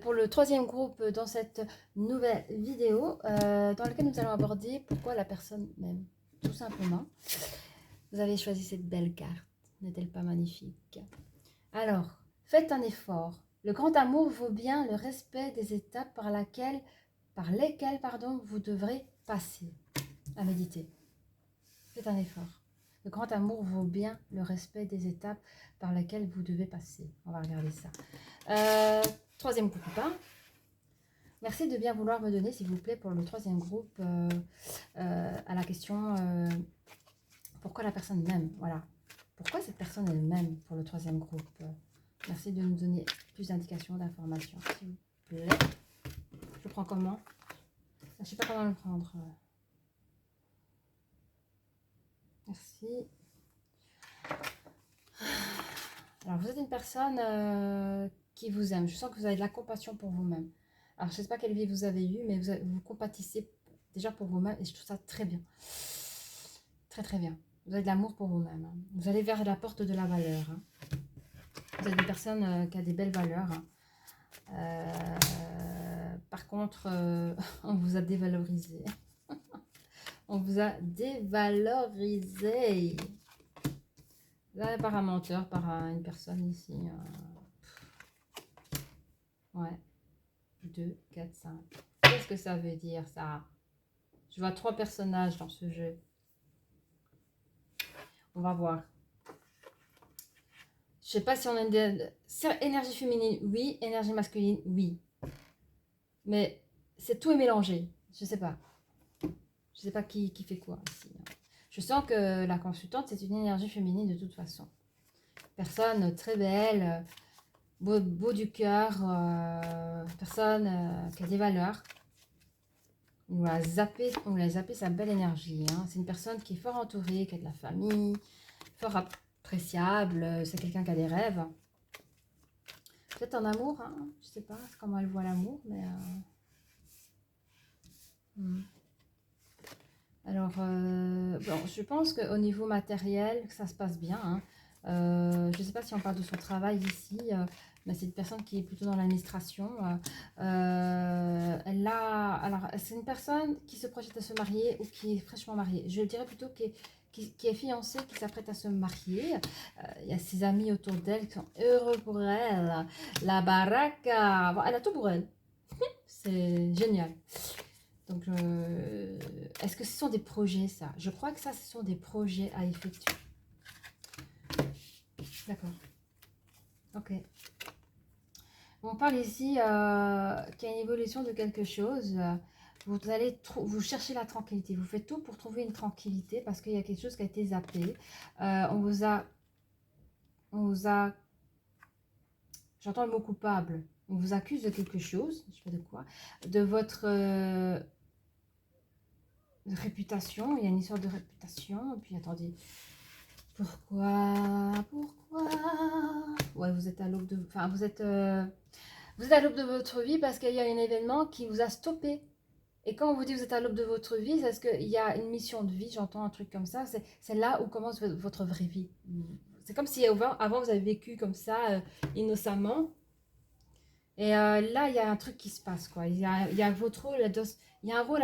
pour le troisième groupe dans cette nouvelle vidéo dans laquelle nous allons aborder pourquoi la personne m'aime. Tout simplement. Vous avez choisi cette belle carte. N'est-elle pas magnifique? Alors, faites un effort. Le grand amour vaut bien le respect des étapes par lesquelles vous devrez passer. À méditer. Faites un effort. Le grand amour vaut bien le respect des étapes par lesquelles vous devez passer. On va regarder ça. Troisième groupe. Hein. Merci de bien vouloir me donner, s'il vous plaît, pour le troisième groupe, à la question pourquoi la personne m'aime. Voilà. Pourquoi cette personne elle m'aime pour le troisième groupe. Merci de nous donner plus d'indications, d'informations, s'il vous plaît. Je prends comment? Je ne sais pas comment le prendre. Merci. Alors, vous êtes une personne qui vous aime. Je sens que vous avez de la compassion pour vous-même. Alors, je ne sais pas quelle vie vous avez eue, mais vous compatissez déjà pour vous-même et je trouve ça très bien. Très, très bien. Vous avez de l'amour pour vous-même. Hein. Vous allez vers la porte de la valeur. Hein. Vous êtes une personne qui a des belles valeurs. Hein. Par contre, on vous a dévalorisé. On vous a dévalorisé. Là, par un menteur, par une personne ici. Ouais. 2, 4, 5. Qu'est-ce que ça veut dire, ça? Je vois 3 personnages dans ce jeu. On va voir. Je sais pas si on a une énergie féminine, oui. Énergie masculine, oui. Mais c'est tout est mélangé. Je sais pas. Je sais pas qui fait quoi ici. Je sens que la consultante, c'est une énergie féminine de toute façon. Personne très belle, beau du cœur, personne qui a des valeurs. On lui a zappé sa belle énergie. Hein. C'est une personne qui est fort entourée, qui a de la famille, fort appréciable. C'est quelqu'un qui a des rêves. Peut-être en amour, hein. Je sais pas comment elle voit l'amour, mais... Alors, bon, je pense qu'au niveau matériel, ça se passe bien. Hein. Je ne sais pas si on parle de son travail ici, mais c'est une personne qui est plutôt dans l'administration. Alors, c'est une personne qui se projette à se marier ou qui est fraîchement mariée. Je dirais plutôt qui est fiancée, qui s'apprête à se marier. Il y a ses amis autour d'elle qui sont heureux pour elle. La baraka, bon, elle a tout pour elle. C'est génial. Donc, est-ce que ce sont des projets, ça? Je crois que ça, ce sont des projets à effectuer. D'accord. Ok. On parle ici qu'il y a une évolution de quelque chose. Vous allez vous cherchez la tranquillité. Vous faites tout pour trouver une tranquillité parce qu'il y a quelque chose qui a été zappé. On vous a... J'entends le mot coupable. On vous accuse de quelque chose. Je sais pas de quoi. De votre... réputation, il y a une histoire de réputation, et puis attendez, pourquoi ouais, vous êtes à l'aube de, enfin, vous êtes à l'aube de votre vie parce qu'il y a un événement qui vous a stoppé. Et quand on vous dit que vous êtes à l'aube de votre vie, c'est parce qu'il y a une mission de vie, j'entends un truc comme ça, c'est là où commence votre vraie vie. C'est comme si avant vous avez vécu comme ça, innocemment, et là il y a un truc qui se passe, quoi. Il y a votre rôle, il y a un rôle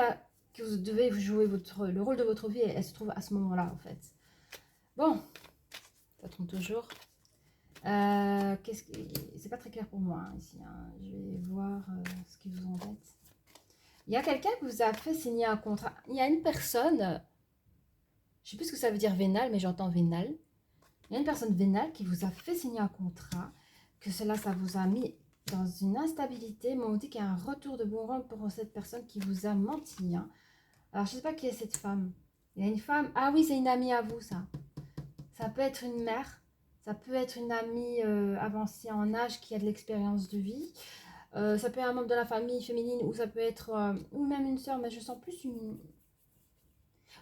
que vous devez jouer, le rôle de votre vie, elle se trouve à ce moment-là, en fait. Bon, ça tombe toujours. C'est pas très clair pour moi hein, ici. Hein. Je vais voir ce qui vous embête. Il y a quelqu'un qui vous a fait signer un contrat. Il y a une personne, je sais plus ce que ça veut dire vénal, mais j'entends vénal. Il y a une personne vénale qui vous a fait signer un contrat, que ça vous a mis dans une instabilité, mais on dit qu'il y a un retour de boomerang pour cette personne qui vous a menti. Hein. Alors, je ne sais pas qui est cette femme. Il y a une femme... Ah oui, c'est une amie à vous, ça. Ça peut être une mère. Ça peut être une amie avancée en âge qui a de l'expérience de vie. Ça peut être un membre de la famille féminine ou ça peut être... ou même une soeur, mais je sens plus une...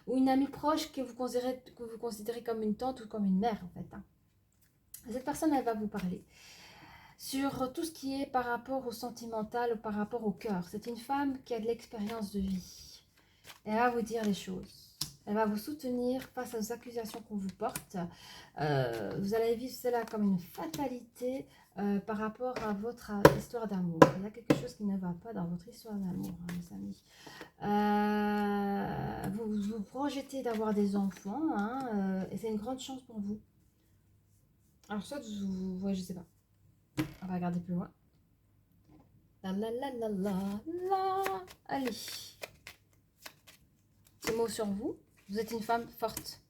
Ou une amie proche que vous considérez comme une tante ou comme une mère, en fait. Hein. Cette personne, elle va vous parler sur tout ce qui est par rapport au sentimental ou par rapport au cœur. C'est une femme qui a de l'expérience de vie. Elle va vous dire les choses. Elle va vous soutenir face aux accusations qu'on vous porte. Vous allez vivre cela comme une fatalité par rapport à votre histoire d'amour. Il y a quelque chose qui ne va pas dans votre histoire d'amour, hein, mes amis. Vous vous projetez d'avoir des enfants hein, et c'est une grande chance pour vous. Alors soit vous... Ouais, je sais pas. On va regarder plus loin. La la la la la la. Allez. Ces mots sur vous. Vous êtes une femme forte.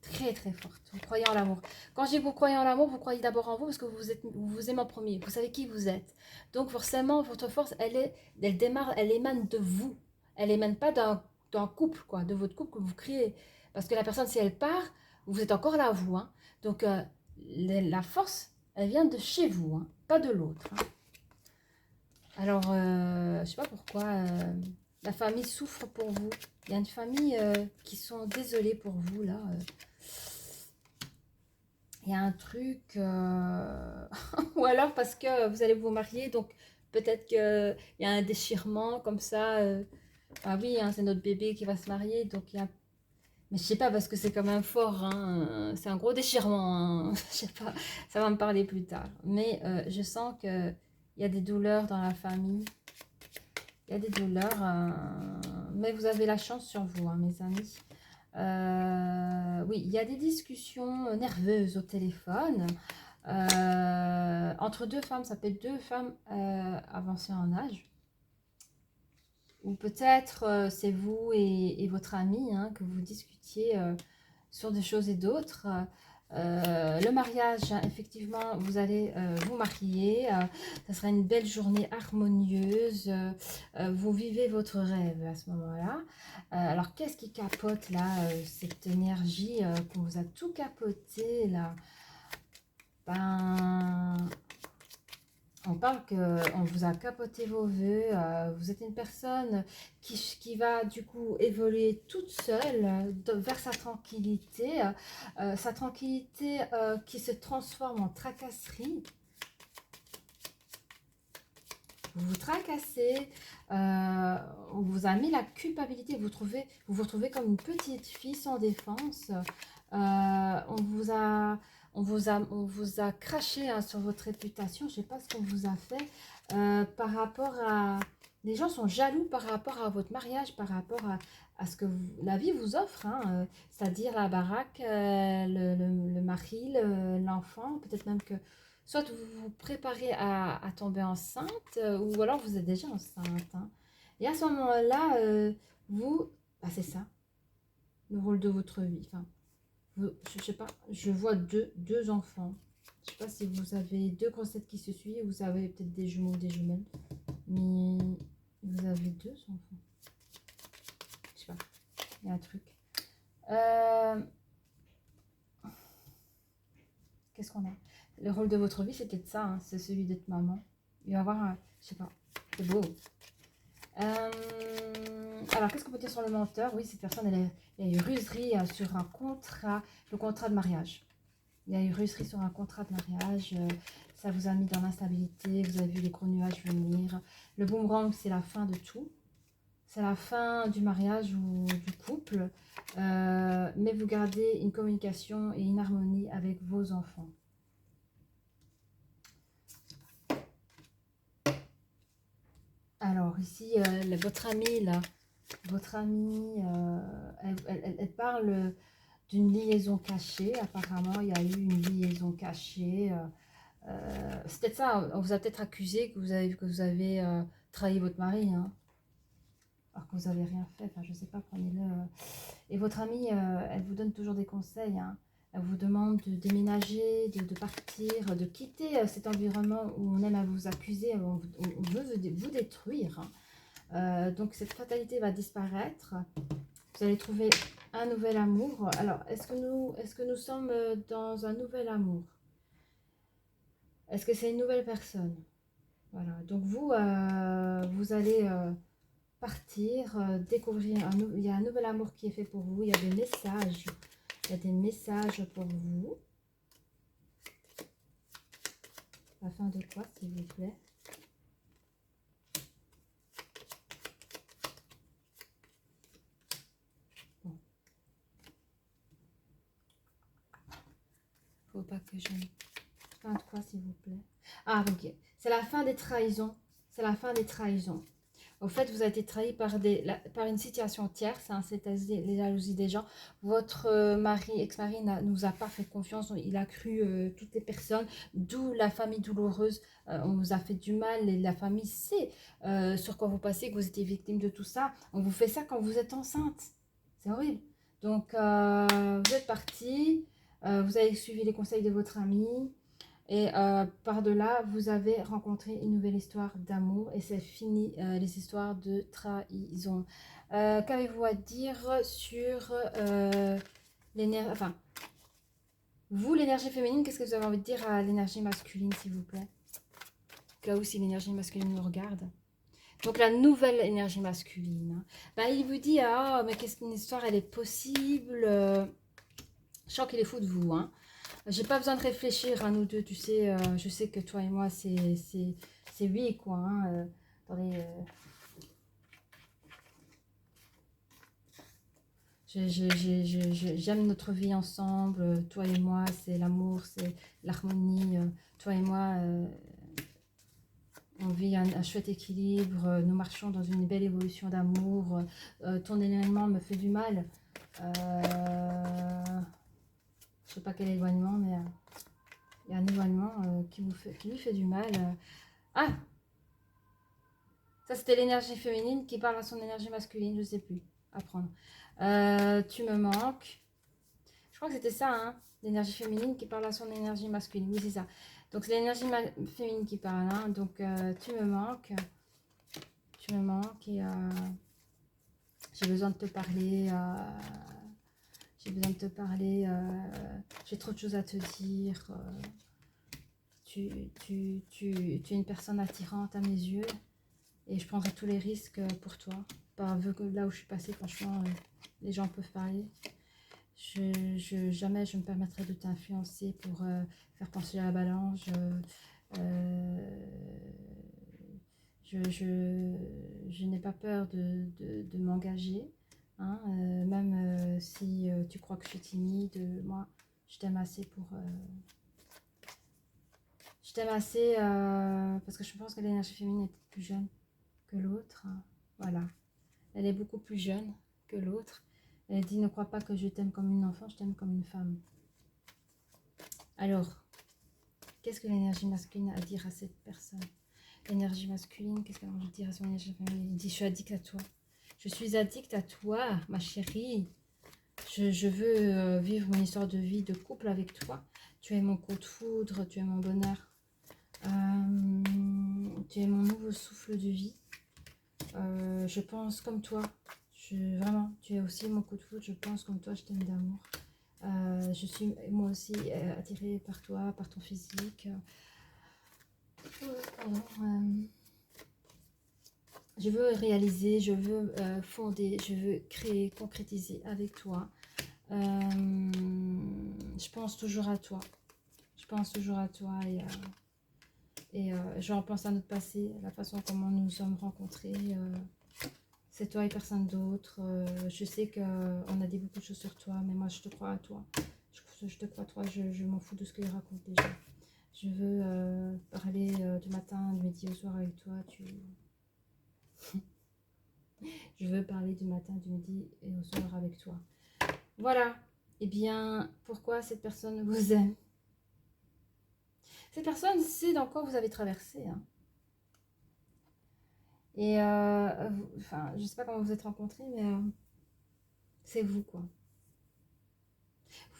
Très très forte. Vous croyez en l'amour. Quand je dis que vous croyez en l'amour, vous croyez d'abord en vous parce que vous vous aimez en premier. Vous savez qui vous êtes. Donc forcément, votre force, elle émane de vous. Elle émane pas d'un couple, quoi, de votre couple que vous créez. Parce que la personne, si elle part, vous êtes encore là, vous. Hein. Donc la force, elle vient de chez vous, hein, pas de l'autre. Hein. Alors, je sais pas pourquoi la famille souffre pour vous. Il y a une famille qui sont désolées pour vous, là. Il y a un truc, ou alors parce que vous allez vous marier, donc peut-être qu'il y a un déchirement comme ça. Ah oui, hein, c'est notre bébé qui va se marier, donc il y a... Mais je sais pas, parce que c'est quand même fort, hein, c'est un gros déchirement, hein, je sais pas, ça va me parler plus tard. Mais je sens qu'il y a des douleurs dans la famille, il y a des douleurs, mais vous avez la chance sur vous, hein, mes amis. Oui, il y a des discussions nerveuses au téléphone entre deux femmes, ça peut être deux femmes avancées en âge. Ou peut-être c'est vous et votre ami, hein, que vous discutiez sur des choses et d'autres. Le mariage, hein, effectivement, vous allez vous marier. Ça sera une belle journée harmonieuse. Vous vivez votre rêve à ce moment-là. Alors, qu'est-ce qui capote là, cette énergie qu'on vous a tout capoté là? Ben, on parle qu'on vous a capoté vos vœux, vous êtes une personne qui va du coup évoluer toute seule vers sa tranquillité qui se transforme en tracasserie. Vous vous tracassez, on vous a mis la culpabilité, vous retrouvez comme une petite fille sans défense. On vous a craché hein, sur votre réputation. Je ne sais pas ce qu'on vous a fait par rapport à... Les gens sont jaloux par rapport à votre mariage, par rapport à ce que la vie vous offre, hein, c'est-à-dire la baraque, le mari, l'enfant, peut-être même que soit vous vous préparez à tomber enceinte, ou alors vous êtes déjà enceinte, hein. Et à ce moment-là, c'est ça, le rôle de votre vie. Enfin, je sais pas, je vois deux enfants. Je sais pas si vous avez deux grossettes qui se suivent, vous avez peut-être des jumeaux ou des jumelles, mais vous avez deux enfants. Je sais pas, il y a un truc. Qu'est-ce qu'on a? Le rôle de votre vie, c'est peut-être ça, hein, c'est celui d'être maman. Il va y avoir un, je sais pas, c'est beau. Alors, qu'est-ce qu'on peut dire sur le menteur? Oui, cette personne, il y a eu ruserie sur un contrat, le contrat de mariage. Il y a eu ruserie sur un contrat de mariage, ça vous a mis dans l'instabilité, vous avez vu les gros nuages venir. Le boomerang, c'est la fin de tout. C'est la fin du mariage ou du couple, mais vous gardez une communication et une harmonie avec vos enfants. Alors ici, votre amie là, elle parle d'une liaison cachée. Apparemment, il y a eu une liaison cachée. C'est peut-être ça, on vous a peut-être accusé que vous avez trahi votre mari, hein, alors que vous n'avez rien fait. Enfin, je ne sais pas, prenez-le. Et votre amie, elle vous donne toujours des conseils, hein. Elle vous demande de déménager, de partir, de quitter cet environnement où on aime à vous accuser, on veut vous détruire, hein. Donc cette fatalité va disparaître. Vous allez trouver un nouvel amour. Alors, est-ce que nous sommes dans un nouvel amour? Est-ce que c'est une nouvelle personne? Voilà. Donc vous, vous allez partir, découvrir il y a un nouvel amour qui est fait pour vous. Il y a des messages. Il y a des messages pour vous. Afin de quoi, s'il vous plaît? Bon. Faut pas que je... Fin de quoi, s'il vous plaît? Ah, ok. C'est la fin des trahisons. C'est la fin des trahisons. Au fait, vous avez été trahi par une situation tierce, hein, c'est-à-dire les jalousies des gens. Votre ex-mari, nous a pas fait confiance, il a cru toutes les personnes, d'où la famille douloureuse. On vous a fait du mal et la famille sait sur quoi vous passez, que vous étiez victime de tout ça. On vous fait ça quand vous êtes enceinte. C'est horrible. Donc, vous êtes parti, vous avez suivi les conseils de votre ami. Et par-delà, vous avez rencontré une nouvelle histoire d'amour et c'est fini les histoires de trahison. Qu'avez-vous à dire sur l'énergie, enfin, vous, l'énergie féminine, qu'est-ce que vous avez envie de dire à l'énergie masculine, s'il vous plaît? Là où si l'énergie masculine nous regarde. Donc la nouvelle énergie masculine. Ben, il vous dit, ah, mais qu'est-ce qu'une histoire, elle est possible. Je sens qu'il est fou de vous, hein. J'ai pas besoin de réfléchir à nous deux, tu sais. Je sais que toi et moi, c'est oui, quoi. Hein, attendez. J'aime notre vie ensemble. Toi et moi, c'est l'amour, c'est l'harmonie. Toi et moi, on vit un chouette équilibre. Nous marchons dans une belle évolution d'amour. Ton éloignement me fait du mal. Je sais pas quel éloignement, mais il y a un éloignement qui lui fait du mal. Ah, ça c'était l'énergie féminine qui parle à son énergie masculine, je sais plus. À prendre. Tu me manques. Je crois que c'était ça, hein, l'énergie féminine qui parle à son énergie masculine. Oui, c'est ça. Donc c'est l'énergie féminine qui parle. Hein. Donc tu me manques. Tu me manques et j'ai besoin de te parler. J'ai besoin de te parler. J'ai trop de choses à te dire. Tu es une personne attirante à mes yeux et je prendrai tous les risques pour toi. Vu que là où je suis passée, franchement, les gens peuvent parler. Jamais je me permettrai de t'influencer pour faire pencher à la balance. Je n'ai pas peur de m'engager. Hein, même si tu crois que je suis timide, moi, je t'aime assez pour... je t'aime assez parce que je pense que l'énergie féminine est plus jeune que l'autre. Voilà. Elle est beaucoup plus jeune que l'autre. Elle dit, ne crois pas que je t'aime comme une enfant, je t'aime comme une femme. Alors, qu'est-ce que l'énergie masculine a à dire à cette personne? L'énergie masculine, qu'est-ce qu'elle a envie de dire à son énergie féminine? Il dit, je suis addict à toi. Je suis addict à toi, ma chérie. Je veux vivre mon histoire de vie, de couple avec toi. Tu es mon coup de foudre, tu es mon bonheur. Tu es mon nouveau souffle de vie. Je pense comme toi. Vraiment, tu es aussi mon coup de foudre. Je pense comme toi, je t'aime d'amour. Je suis moi aussi attirée par toi, par ton physique. Je veux réaliser, je veux fonder, je veux créer, concrétiser avec toi. Je pense toujours à toi. Je pense toujours à toi et je repense à notre passé, la façon comment nous nous sommes rencontrés. C'est toi et personne d'autre. Je sais qu'on a dit beaucoup de choses sur toi, mais moi je te crois à toi. Je te crois à toi, je m'en fous de ce qu'il raconte déjà. Je veux parler du matin, du midi au soir avec toi. Je veux parler du matin, du midi et au soir avec toi. Voilà. Eh bien, pourquoi cette personne vous aime? Cette personne sait dans quoi vous avez traversé. Hein. Et enfin, je sais pas comment vous êtes rencontrés, mais c'est vous, quoi.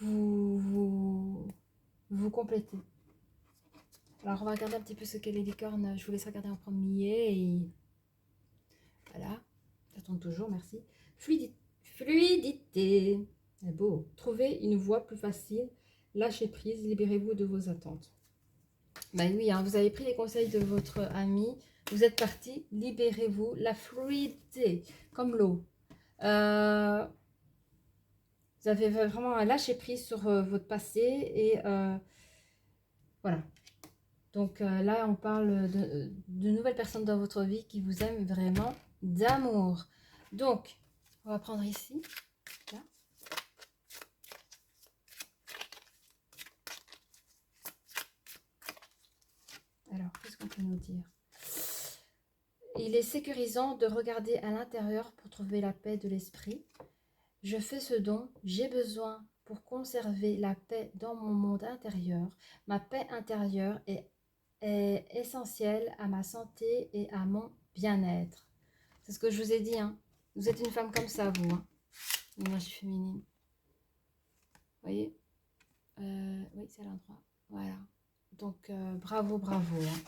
Vous complétez. Alors, on va regarder un petit peu ce qu'est les licornes. Je vous laisse regarder en premier. Et voilà. Ça tourne toujours, merci. Fluidité. C'est beau. Trouvez une voie plus facile. Lâchez prise. Libérez-vous de vos attentes. Ben oui, hein, vous avez pris les conseils de votre ami. Vous êtes parti. Libérez-vous. La fluidité, comme l'eau. Vous avez vraiment un lâcher prise sur votre passé. Et voilà. Donc là, on parle de nouvelles personnes dans votre vie qui vous aiment vraiment d'amour. Donc, on va prendre ici. Là. Alors, qu'est-ce qu'on peut nous dire? Il est sécurisant de regarder à l'intérieur pour trouver la paix de l'esprit. Je fais ce dont j'ai besoin pour conserver la paix dans mon monde intérieur. Ma paix intérieure est essentielle à ma santé et à mon bien-être. C'est ce que je vous ai dit. Hein. Vous êtes une femme comme ça, vous. Hein. L'énergie féminine. Vous voyez oui, c'est à l'endroit. Voilà. Donc, bravo, bravo. Hein.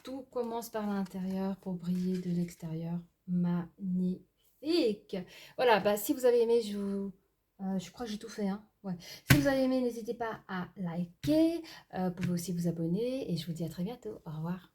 Tout commence par l'intérieur pour briller de l'extérieur. Magnifique. Voilà, bah, si vous avez aimé, je crois que j'ai tout fait. Hein. Ouais. Si vous avez aimé, n'hésitez pas à liker. Vous pouvez aussi vous abonner. Et je vous dis à très bientôt. Au revoir.